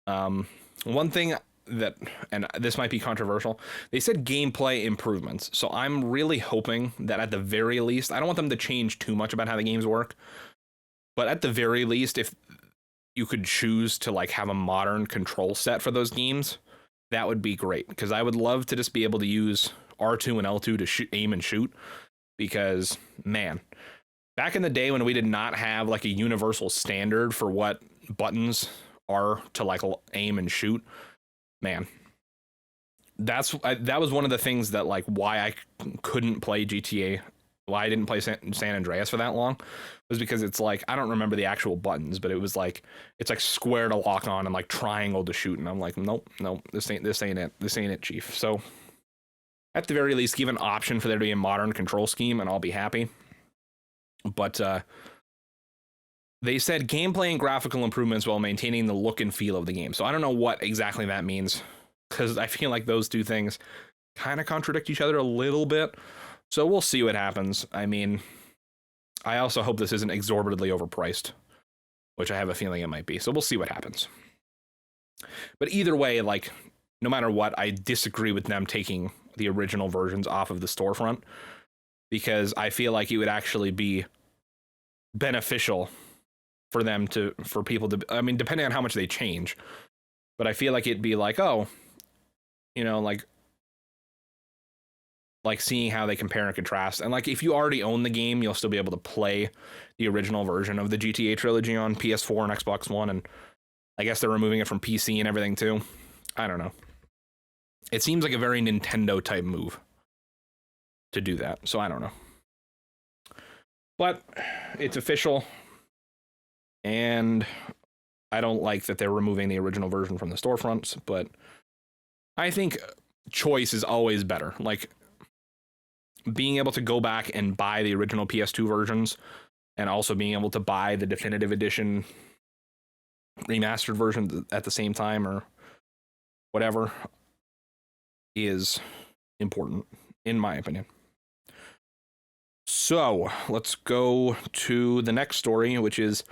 Speaker 1: One thing that, and this might be controversial, they said gameplay improvements. So I'm really hoping that at the very least, I don't want them to change too much about how the games work, but at the very least, if you could choose to like have a modern control set for those games, that would be great. Because I would love to just be able to use R2 and L2 to aim and shoot. Because, man, back in the day when we did not have like a universal standard for what buttons are to like aim and shoot, man, that was one of the things that like why I couldn't play GTA, why I didn't play San Andreas for that long, was because it's like, I don't remember the actual buttons, but it was like, it's like square to lock on and like triangle to shoot, and I'm like, nope, this ain't it, chief. So at the very least, give an option for there to be a modern control scheme and I'll be happy. But they said gameplay and graphical improvements while maintaining the look and feel of the game. So I don't know what exactly that means, because I feel like those two things kind of contradict each other a little bit. So we'll see what happens. I mean, I also hope this isn't exorbitantly overpriced, which I have a feeling it might be. So we'll see what happens. But either way, like, no matter what, I disagree with them taking the original versions off of the storefront, because I feel like it would actually be beneficial for them to, for people to, I mean, depending on how much they change, but I feel like it'd be like, oh, you know, like seeing how they compare and contrast. And like, if you already own the game, you'll still be able to play the original version of the GTA trilogy on PS4 and Xbox One. And I guess they're removing it from PC and everything too. I don't know. It seems like a very Nintendo type move to do that. So I don't know. But it's official. And I don't like that they're removing the original version from the storefronts, but I think choice is always better. Like, being able to go back and buy the original PS2 versions and also being able to buy the Definitive Edition remastered version at the same time or whatever is important, in my opinion. So let's go to the next story, which is,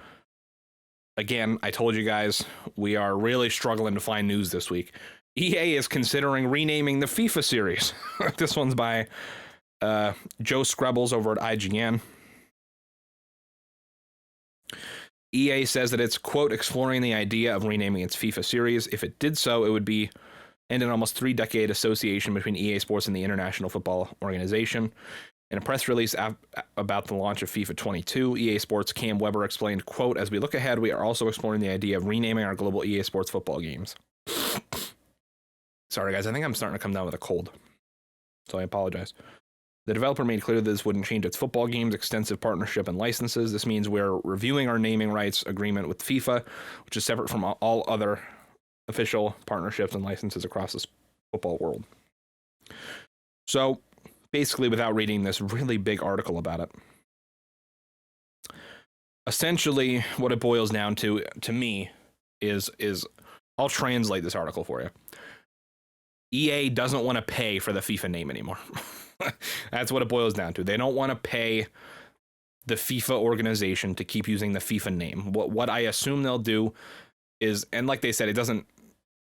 Speaker 1: again, I told you guys, we are really struggling to find news this week. EA is considering renaming the FIFA series. This one's by Joe Screbbles over at IGN. EA says that it's, quote, exploring the idea of renaming its FIFA series. If it did so, it would be end an almost 3-decade association between EA Sports and the International Football Organization. In a press release about the launch of FIFA 22, EA Sports Cam Weber explained, quote, as we look ahead, we are also exploring the idea of renaming our global EA Sports football games. Sorry, guys, I think I'm starting to come down with a cold, so I apologize. The developer made clear that this wouldn't change its football games, extensive partnership, and licenses. This means we're reviewing our naming rights agreement with FIFA, which is separate from all other official partnerships and licenses across this football world. So, basically, without reading this really big article about it, essentially what it boils down to me, is I'll translate this article for you. EA doesn't want to pay for the FIFA name anymore. That's what it boils down to. They don't want to pay the FIFA organization to keep using the FIFA name. What I assume they'll do is, and like they said, it doesn't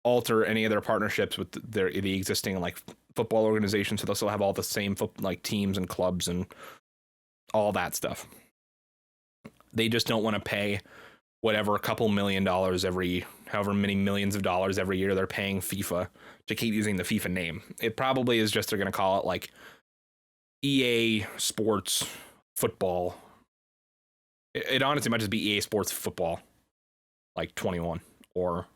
Speaker 1: alter any of their partnerships with the existing like football organizations, so they'll still have all the same like teams and clubs and all that stuff. They just don't want to pay whatever, a couple $1 million however many millions of dollars every year they're paying FIFA to keep using the FIFA name. It probably is just they're going to call it like EA Sports Football. It honestly might just be EA Sports Football, like 21 or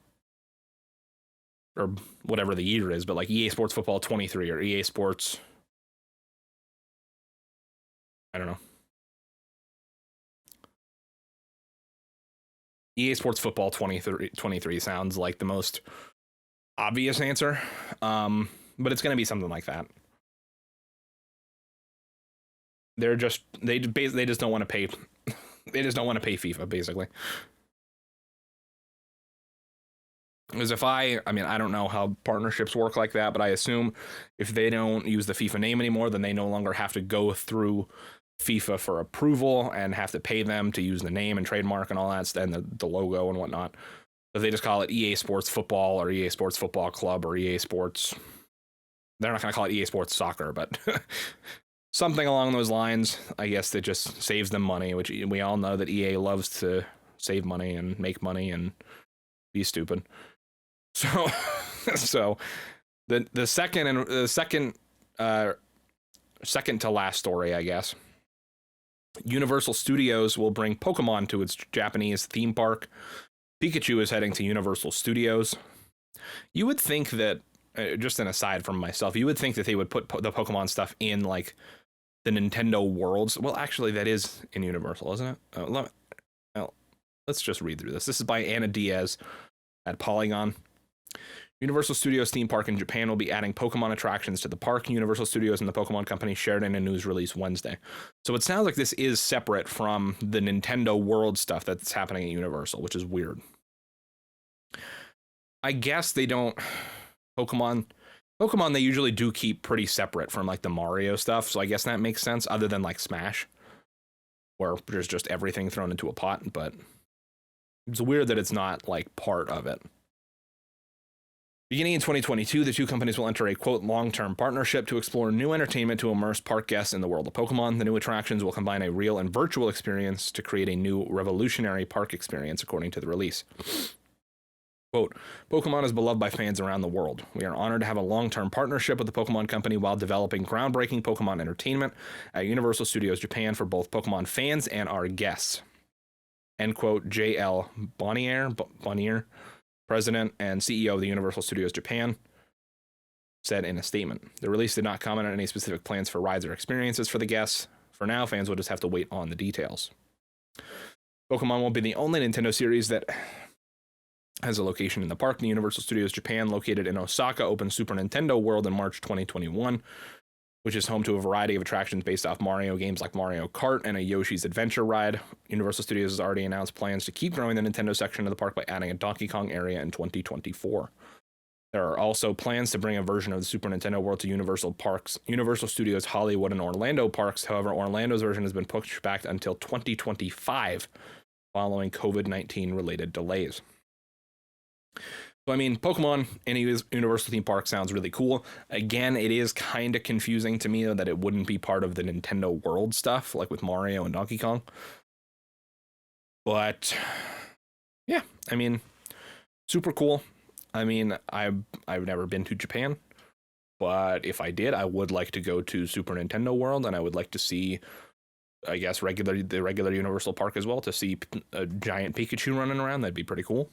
Speaker 1: whatever the year is, but like EA Sports Football 23 or EA Sports, I don't know. EA Sports Football 23 sounds like the most obvious answer, but it's going to be something like that. They just don't want to pay. They just don't want to pay FIFA, basically. Because if I mean, I don't know how partnerships work like that, but I assume if they don't use the FIFA name anymore, then they no longer have to go through FIFA for approval and have to pay them to use the name and trademark and all that, and the logo and whatnot. If they just call it EA Sports Football or EA Sports Football Club or EA Sports, they're not going to call it EA Sports Soccer, but something along those lines, I guess that just saves them money, which we all know that EA loves to save money and make money and be stupid. So the second to last story, I guess. Universal Studios will bring Pokemon to its Japanese theme park. Pikachu is heading to Universal Studios. You would think that, just an aside from myself, you would think that they would put the Pokemon stuff in like the Nintendo Worlds. Well, actually, that is in Universal, isn't it? Let's just read through this. This is by Anna Diaz at Polygon. Universal Studios theme park in Japan will be adding Pokemon attractions to the park. Universal Studios and the Pokemon Company shared in a news release Wednesday. So it sounds like this is separate from the Nintendo World stuff that's happening at Universal, which is weird. I guess they don't... Pokemon, they usually do keep pretty separate from like the Mario stuff, so I guess that makes sense, other than like Smash, where there's just everything thrown into a pot, but it's weird that it's not like part of it. Beginning in 2022, the two companies will enter a, quote, long-term partnership to explore new entertainment to immerse park guests in the world of Pokemon. The new attractions will combine a real and virtual experience to create a new revolutionary park experience, according to the release. Quote, Pokemon is beloved by fans around the world. We are honored to have a long-term partnership with the Pokemon Company while developing groundbreaking Pokemon entertainment at Universal Studios Japan for both Pokemon fans and our guests. End quote, J.L. Bonnier, President and CEO of the Universal Studios Japan, said in a statement. The release did not comment on any specific plans for rides or experiences for the guests. For now, fans will just have to wait on the details. Pokemon won't be the only Nintendo series that has a location in the park. The Universal Studios Japan, located in Osaka, opened Super Nintendo World in March 2021. which is home to a variety of attractions based off Mario games like Mario Kart and a Yoshi's Adventure ride. Universal Studios has already announced plans to keep growing the Nintendo section of the park by adding a Donkey Kong area in 2024. There are also plans to bring a version of the Super Nintendo World to Universal Studios Hollywood and Orlando parks. However, Orlando's version has been pushed back until 2025 following COVID-19 related delays. So, I mean, Pokemon in a Universal theme park sounds really cool. Again, it is kind of confusing to me, though, that it wouldn't be part of the Nintendo World stuff, like with Mario and Donkey Kong. But, yeah, I mean, super cool. I mean, I've never been to Japan, but if I did, I would like to go to Super Nintendo World, and I would like to see, I guess, the regular Universal Park as well, to see a giant Pikachu running around. That'd be pretty cool.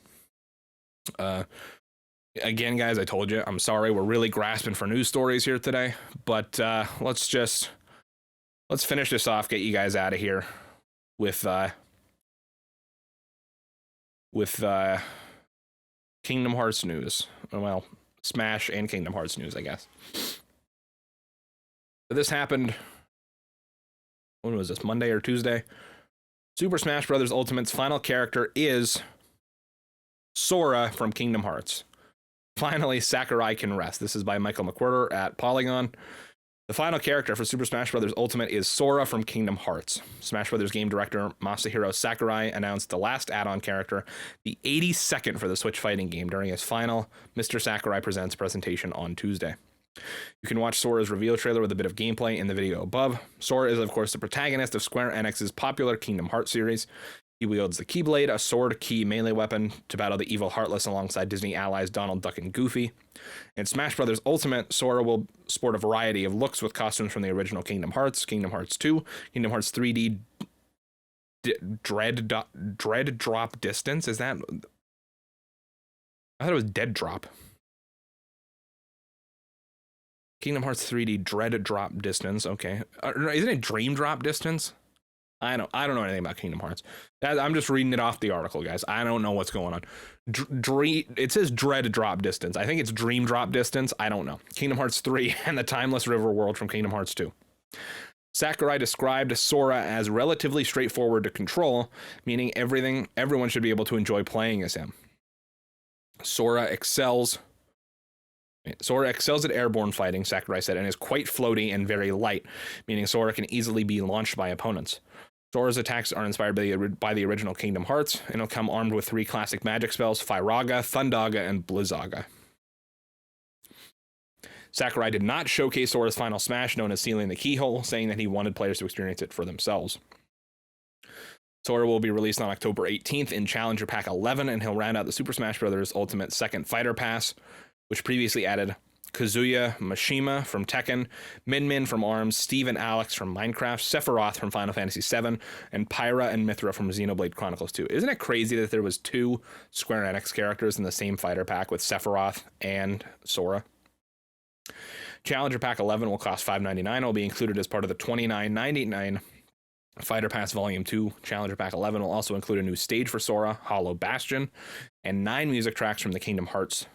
Speaker 1: Again, guys, I told you, I'm sorry, we're really grasping for news stories here today, but let's finish this off, get you guys out of here with Kingdom Hearts news. Well, Smash and Kingdom Hearts news, I guess. So this happened, when was this, Monday or Tuesday? Super Smash Bros. Ultimate's final character is Sora from Kingdom Hearts. Finally, Sakurai can rest. This is by Michael McWhirter at Polygon. The final character for Super Smash Bros. Ultimate is Sora from Kingdom Hearts. Smash Bros. Game director Masahiro Sakurai announced the last add-on character, the 82nd for the Switch fighting game, during his final Mr. Sakurai Presents presentation on Tuesday. You can watch Sora's reveal trailer with a bit of gameplay in the video above. Sora is, of course, the protagonist of Square Enix's popular Kingdom Hearts series. He wields the Keyblade, a sword-key melee weapon, to battle the evil Heartless alongside Disney allies Donald, Duck, and Goofy. In Smash Bros. Ultimate, Sora will sport a variety of looks with costumes from the original Kingdom Hearts, Kingdom Hearts 2, Kingdom Hearts 3D Dread Drop Distance. Is that? I thought it was Dead Drop. Kingdom Hearts 3D Dread Drop Distance. Okay, isn't it Dream Drop Distance? I don't know anything about Kingdom Hearts. I'm just reading it off the article, guys. I don't know what's going on. It says Dread Drop Distance. I think it's Dream Drop Distance. I don't know. Kingdom Hearts 3 and the Timeless River World from Kingdom Hearts 2. Sakurai described Sora as relatively straightforward to control, meaning everyone should be able to enjoy playing as him. Sora excels at airborne fighting, Sakurai said, and is quite floaty and very light, meaning Sora can easily be launched by opponents. Sora's attacks are inspired by the original Kingdom Hearts, and he'll come armed with 3 classic magic spells, Firaga, Thundaga, and Blizzaga. Sakurai did not showcase Sora's final smash, known as Sealing the Keyhole, saying that he wanted players to experience it for themselves. Sora will be released on October 18th in Challenger Pack 11, and he'll round out the Super Smash Bros. Ultimate Second Fighter Pass, which previously added Kazuya Mishima from Tekken, Min from ARMS, Steve and Alex from Minecraft, Sephiroth from Final Fantasy VII, and Pyra and Mithra from Xenoblade Chronicles 2. Isn't it crazy that there was 2 Square Enix characters in the same fighter pack with Sephiroth and Sora? Challenger Pack 11 will cost $5.99. It will be included as part of the $29.99 Fighter Pass Volume 2. Challenger Pack 11 will also include a new stage for Sora, Hollow Bastion, and 9 music tracks from Kingdom Hearts.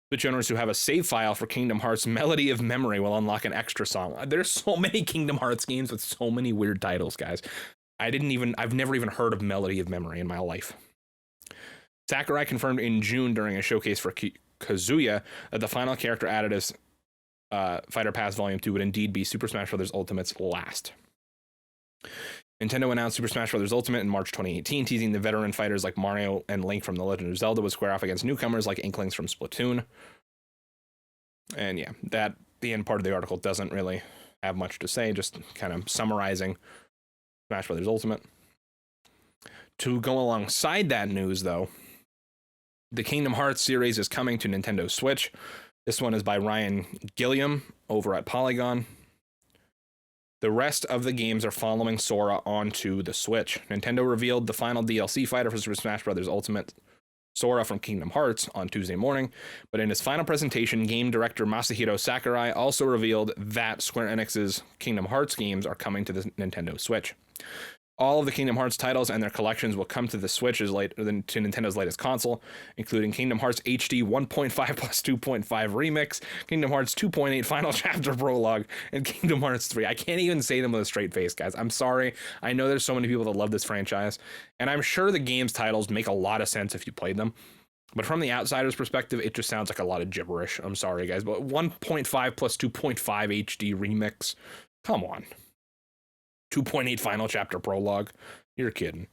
Speaker 1: Switch owners who have a save file for Kingdom Hearts Melody of Memory will unlock an extra song. There's so many Kingdom Hearts games with so many weird titles, guys. I've never even heard of Melody of Memory in my life. Sakurai confirmed in June during a showcase for Kazuya that the final character added as Fighter Pass Volume 2 would indeed be Super Smash Bros. Ultimate's last. Nintendo announced Super Smash Bros. Ultimate in March 2018, teasing the veteran fighters like Mario and Link from The Legend of Zelda would square off against newcomers like Inklings from Splatoon. And yeah, the end part of the article doesn't really have much to say, just kind of summarizing Smash Bros. Ultimate. To go alongside that news, though, the Kingdom Hearts series is coming to Nintendo Switch. This one is by Ryan Gilliam over at Polygon. The rest of the games are following Sora onto the Switch. Nintendo revealed the final DLC fighter for Super Smash Bros. Ultimate, Sora from Kingdom Hearts, on Tuesday morning, but in his final presentation, game director Masahiro Sakurai also revealed that Square Enix's Kingdom Hearts games are coming to the Nintendo Switch. All of the Kingdom Hearts titles and their collections will come to the Switch to Nintendo's latest console, including Kingdom Hearts HD 1.5 plus 2.5 Remix, Kingdom Hearts 2.8 Final Chapter Prologue, and Kingdom Hearts 3. I can't even say them with a straight face, guys. I'm sorry. I know there's so many people that love this franchise, and I'm sure the game's titles make a lot of sense if you played them. But from the outsider's perspective, it just sounds like a lot of gibberish. I'm sorry, guys, but 1.5 plus 2.5 HD Remix. Come on. 2.8 Final Chapter Prologue. You're kidding.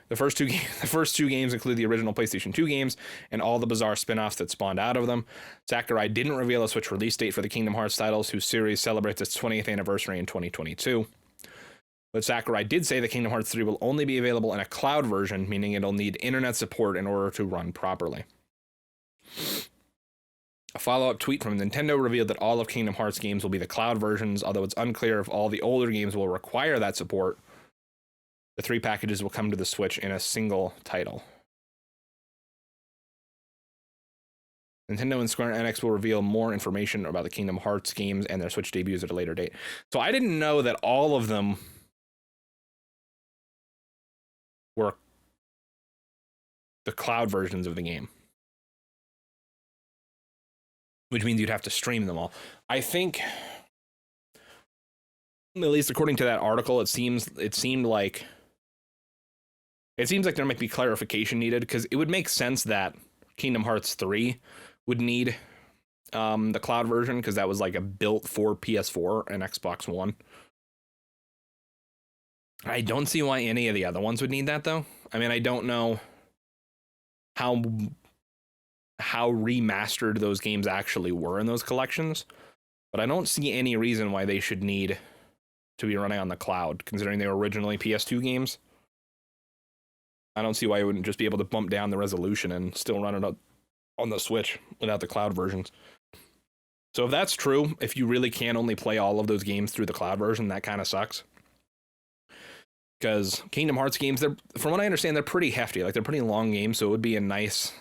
Speaker 1: The first two games include the original PlayStation 2 games and all the bizarre spin-offs that spawned out of them. Sakurai didn't reveal a Switch release date for the Kingdom Hearts titles, whose series celebrates its 20th anniversary in 2022. But Sakurai did say that Kingdom Hearts 3 will only be available in a cloud version, meaning it'll need internet support in order to run properly. A follow-up tweet from Nintendo revealed that all of Kingdom Hearts games will be the cloud versions, although it's unclear if all the older games will require that support. The 3 packages will come to the Switch in a single title. Nintendo and Square Enix will reveal more information about the Kingdom Hearts games and their Switch debuts at a later date. So I didn't know that all of them were the cloud versions of the game, which means you'd have to stream them all. I think, at least according to that article, it seemed like there might be clarification needed, because it would make sense that Kingdom Hearts 3 would need the cloud version, because that was like a built for PS4 and Xbox One. I don't see why any of the other ones would need that, though. I mean, I don't know how remastered those games actually were in those collections, but I don't see any reason why they should need to be running on the cloud, considering they were originally PS2 games. I don't see why you wouldn't just be able to bump down the resolution and still run it on the Switch without the cloud versions. So if that's true, if you really can only play all of those games through the cloud version, that kind of sucks. Because Kingdom Hearts games, from what I understand, they're pretty hefty. Like, they're pretty long games, so it would be nice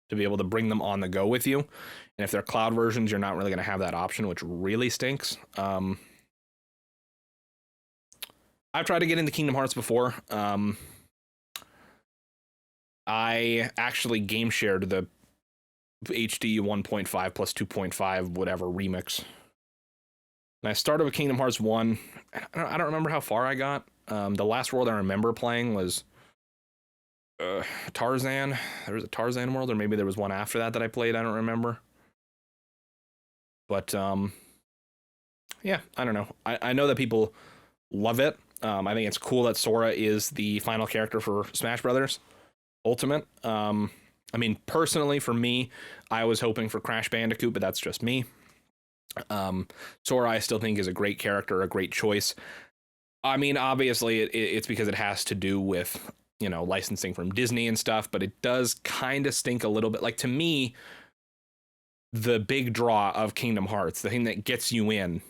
Speaker 1: to be able to bring them on the go with you. And if they're cloud versions, you're not really going to have that option, which really stinks. I've tried to get into Kingdom Hearts before. I actually game shared the HD 1.5 plus 2.5 whatever remix. And I started with Kingdom Hearts 1. I don't remember how far I got. The last world I remember playing was Tarzan. There was a Tarzan world, or maybe there was one after that I played. I don't remember. But yeah, I don't know. I know that people love it. I think it's cool that Sora is the final character for Smash Brothers Ultimate. I mean, personally, for me, I was hoping for Crash Bandicoot, but that's just me. Sora, I still think, is a great character, a great choice. I mean, obviously, it's because it has to do with, licensing from Disney and stuff, but it does kind of stink a little bit. Like, to me, the big draw of Kingdom Hearts, the thing that gets you in,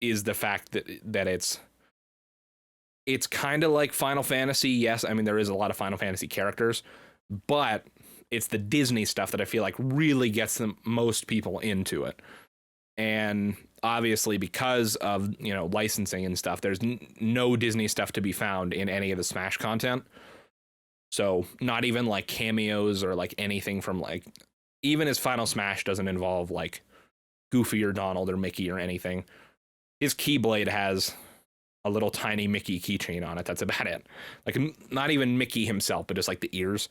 Speaker 1: is the fact that it's kind of like Final Fantasy. Yes, I mean, there is a lot of Final Fantasy characters, but it's the Disney stuff that I feel like really gets most people into it. And obviously, because of, licensing and stuff, there's no Disney stuff to be found in any of the Smash content. So not even like cameos or like anything from like, even his Final Smash doesn't involve like Goofy or Donald or Mickey or anything. His Keyblade has a little tiny Mickey keychain on it. That's about it. Like, not even Mickey himself, but just like the ears.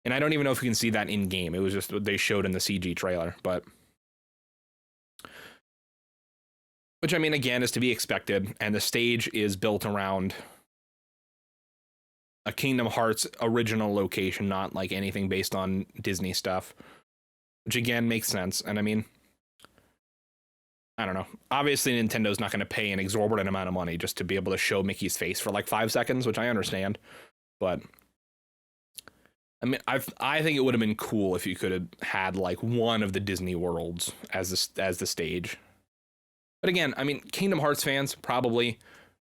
Speaker 1: And I don't even know if you can see that in game. It was just what they showed in the CG trailer, but which, I mean, again, is to be expected. And the stage is built around a Kingdom Hearts original location, not like anything based on Disney stuff, which again makes sense. And I mean, I don't know. Obviously, Nintendo's not going to pay an exorbitant amount of money just to be able to show Mickey's face for like 5 seconds, which I understand. But I mean, I think it would have been cool if you could have had like one of the Disney worlds as the stage. But again, I mean, Kingdom Hearts fans probably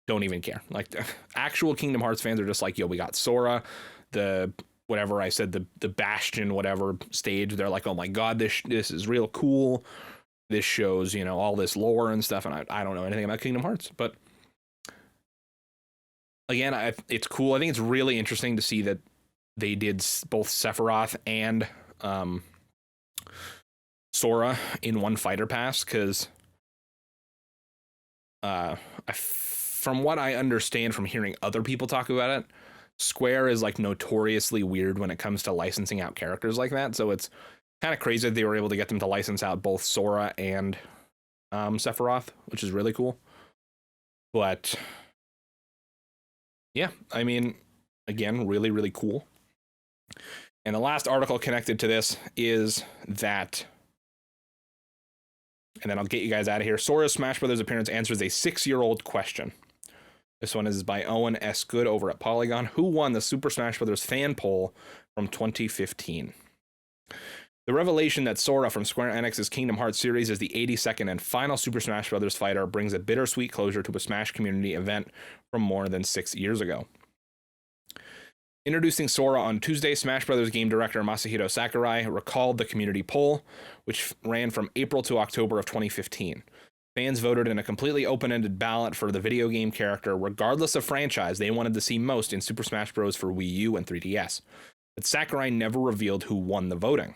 Speaker 1: don't even care. Like, actual Kingdom Hearts fans are just like, yo, we got Sora, the whatever I said, the Bastion, whatever stage. They're like, oh my God, this is real cool. This shows, all this lore and stuff. And I don't know anything about Kingdom Hearts. But again, it's cool. I think it's really interesting to see that they did both Sephiroth and Sora in one fighter pass, because from what I understand from hearing other people talk about it, Square is like notoriously weird when it comes to licensing out characters like that. So it's kind of crazy that they were able to get them to license out both Sora and Sephiroth, which is really cool. But yeah, I mean, again, really, really cool. And the last article connected to this is that, and then I'll get you guys out of here. Sora's Smash Brothers appearance answers a 6-year-old question. This one is by Owen S. Good over at Polygon. Who won the Super Smash Brothers fan poll from 2015? The revelation that Sora from Square Enix's Kingdom Hearts series is the 82nd and final Super Smash Brothers fighter brings a bittersweet closure to a Smash community event from more than 6 years ago. Introducing Sora on Tuesday, Smash Brothers game director Masahiro Sakurai recalled the community poll, which ran from April to October of 2015. Fans voted in a completely open-ended ballot for the video game character, regardless of franchise they wanted to see most in Super Smash Bros. For Wii U and 3DS. But Sakurai never revealed who won the voting.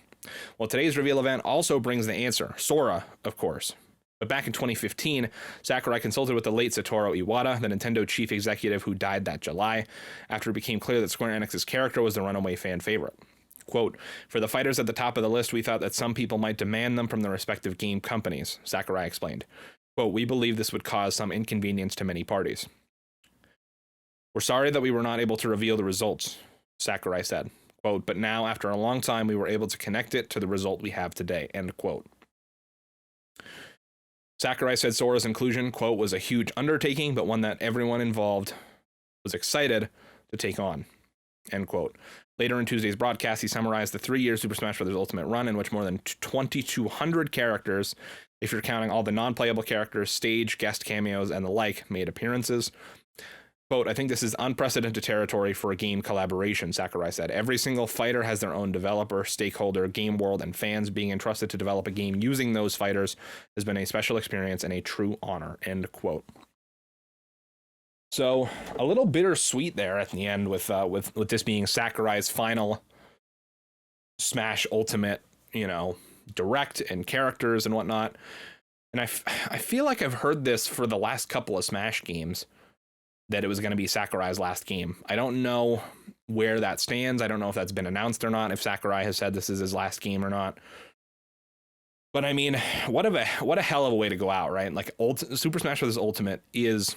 Speaker 1: Well, today's reveal event also brings the answer. Sora, of course. But back in 2015, Sakurai consulted with the late Satoru Iwata, the Nintendo chief executive who died that July, after it became clear that Square Enix's character was the runaway fan favorite. Quote, for the fighters at the top of the list, we thought that some people might demand them from their respective game companies, Sakurai explained. Quote, we believe this would cause some inconvenience to many parties. We're sorry that we were not able to reveal the results, Sakurai said. Quote, but now, after a long time, we were able to connect it to the result we have today, end quote. Sakurai said Sora's inclusion, quote, was a huge undertaking, but one that everyone involved was excited to take on, end quote. Later in Tuesday's broadcast, he summarized the 3-year Super Smash Bros. Ultimate run in which more than 2,200 characters, if you're counting all the non-playable characters, stage, guest cameos, and the like, made appearances. Quote, I think this is unprecedented territory for a game collaboration, Sakurai said. Every single fighter has their own developer, stakeholder, game world, and fans. Being entrusted to develop a game using those fighters has been a special experience and a true honor, end quote. So a little bittersweet there at the end with this being Sakurai's final Smash Ultimate, direct and characters and whatnot. And I feel like I've heard this for the last couple of Smash games, that it was going to be Sakurai's last game. I don't know where that stands. I don't know if that's been announced or not, if Sakurai has said this is his last game or not. But I mean, what a hell of a way to go out, right? Like Super Smash Bros. Ultimate is,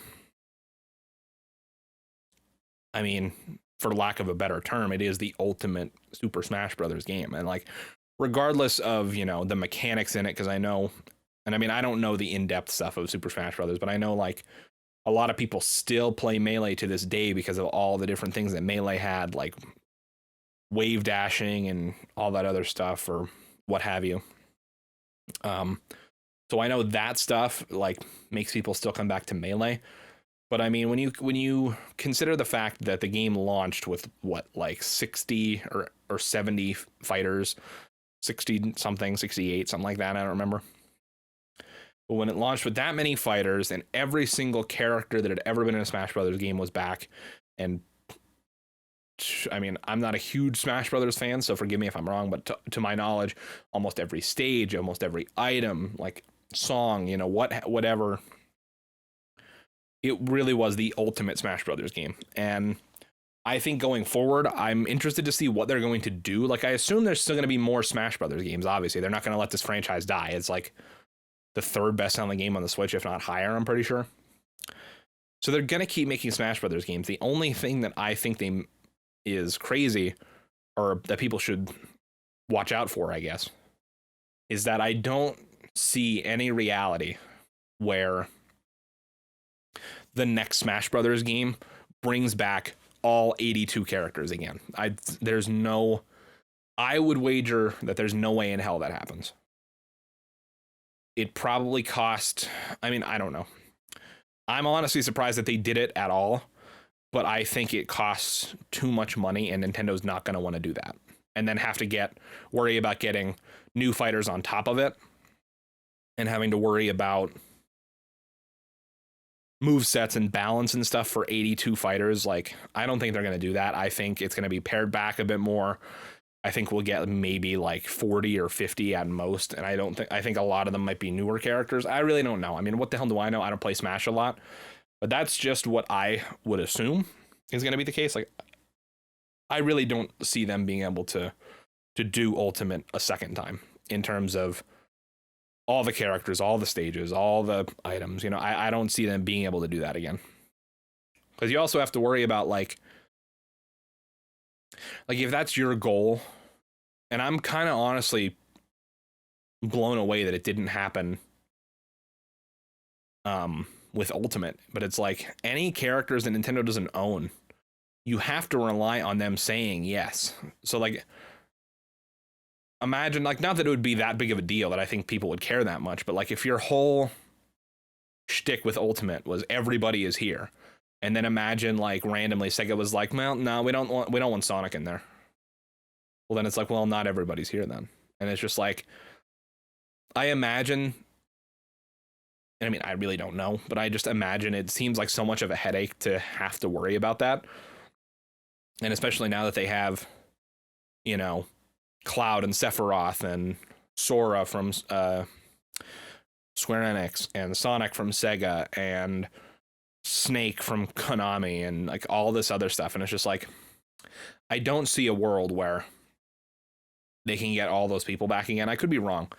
Speaker 1: I mean, for lack of a better term, it is the ultimate Super Smash Brothers game. And like, regardless of, the mechanics in it, because I know, and I mean, I don't know the in-depth stuff of Super Smash Brothers, but I know like a lot of people still play Melee to this day because of all the different things that Melee had, like wave dashing and all that other stuff or what have you. So I know that stuff like makes people still come back to Melee. But I mean, when you consider the fact that the game launched with what, like 60 or 70 fighters, 60 something, 68, something like that, I don't remember. But when it launched with that many fighters and every single character that had ever been in a Smash Brothers game was back, and I mean, I'm not a huge Smash Brothers fan, so forgive me if I'm wrong, but to my knowledge, almost every stage, almost every item, like song, whatever, it really was the ultimate Smash Brothers game. And I think going forward, I'm interested to see what they're going to do. Like, I assume there's still going to be more Smash Brothers games, obviously. They're not going to let this franchise die. It's like the third best-selling game on the Switch, if not higher, I'm pretty sure. So they're going to keep making Smash Brothers games. The only thing that I think is crazy, or that people should watch out for, I guess, is that I don't see any reality where the next Smash Brothers game brings back all 82 characters again. I would wager that there's no way in hell that happens. It probably cost, I mean, I don't know. I'm honestly surprised that they did it at all, but I think it costs too much money and Nintendo's not going to want to do that. And then have to worry about getting new fighters on top of it and having to worry about move sets and balance and stuff for 82 fighters. Like, I don't think they're going to do that. I think it's going to be pared back a bit more. I think we'll get maybe like 40 or 50 at most. And I think a lot of them might be newer characters. I really don't know. I mean, what the hell do I know? I don't play Smash a lot, but that's just what I would assume is going to be the case. Like, I really don't see them being able to do Ultimate a second time in terms of all the characters, all the stages, all the items. You know, I don't see them being able to do that again. Because you also have to worry about like if that's your goal, and I'm kind of honestly blown away that it didn't happen with Ultimate, but it's like any characters that Nintendo doesn't own, you have to rely on them saying yes. So like, imagine, like, not that it would be that big of a deal that I think people would care that much, but like if your whole shtick with Ultimate was everybody is here, and then imagine like randomly Sega was like, well, no, we don't want Sonic in there. Well, then it's like, well, not everybody's here then. And it's just like, I imagine, and I mean, I really don't know, but I just imagine it seems like so much of a headache to have to worry about that. And especially now that they have, you know, Cloud and Sephiroth and Sora from Square Enix and Sonic from Sega and Snake from Konami and like all this other stuff. And it's just like, I don't see a world where they can get all those people back again. I could be wrong,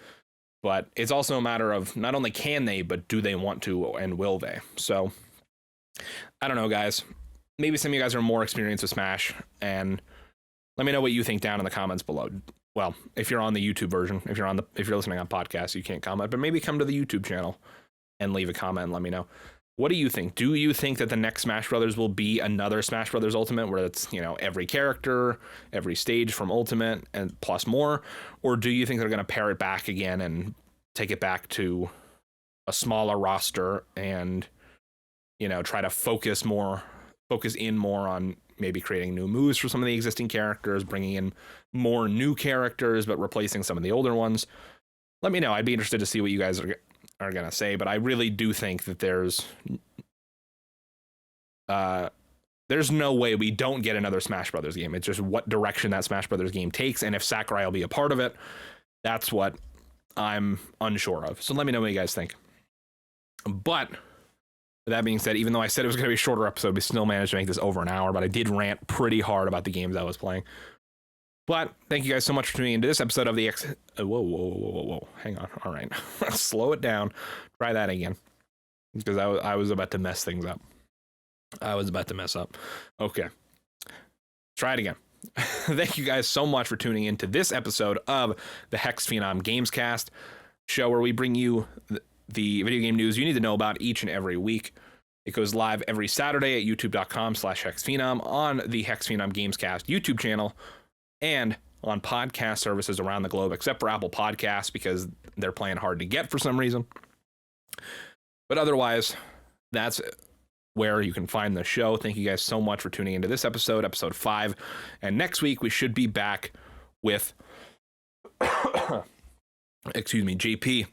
Speaker 1: but it's also a matter of not only can they, but do they want to and will they? So I don't know, guys. Maybe some of you guys are more experienced with Smash, and let me know what you think down in the comments below. Well, if you're on the YouTube version, if you're listening on podcasts, you can't comment, but maybe come to the YouTube channel and leave a comment and let me know. What do you think? Do you think that the next Smash Brothers will be another Smash Brothers Ultimate where it's, you know, every character, every stage from Ultimate and plus more? Or do you think they're going to pare it back again and take it back to a smaller roster and, you know, try to focus in more on maybe creating new moves for some of the existing characters, bringing in more new characters, but replacing some of the older ones? Let me know. I'd be interested to see what you guys are going to say, but I really do think that there's no way we don't get another Smash Brothers game. It's just what direction that Smash Brothers game takes, and if Sakurai will be a part of it. That's what I'm unsure of. So let me know what you guys think. But with that being said, even though I said it was going to be a shorter episode, we still managed to make this over an hour, but I did rant pretty hard about the games I was playing. But thank you guys so much for tuning into this episode of the Whoa. Hang on. All right. Slow it down. Try that again. Because I was about to mess things up. I was about to mess up. Okay. Try it again. Thank you guys so much for tuning into this episode of the HexxedPhenom Gamescast, show where we bring you the video game news you need to know about each and every week. It goes live every Saturday at youtube.com/HexxedPhenom on the HexxedPhenom Gamescast YouTube channel and on podcast services around the globe, except for Apple Podcasts because they're playing hard to get for some reason. But otherwise, that's where you can find the show. Thank you guys so much for tuning into this episode 5. And next week, we should be back with, JP.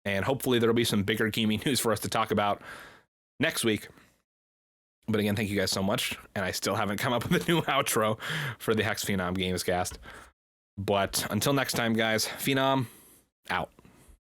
Speaker 1: And hopefully there'll be some bigger gaming news for us to talk about next week. But again, thank you guys so much. And I still haven't come up with a new outro for the HexxedPhenom Gamescast. But until next time, guys, Phenom out.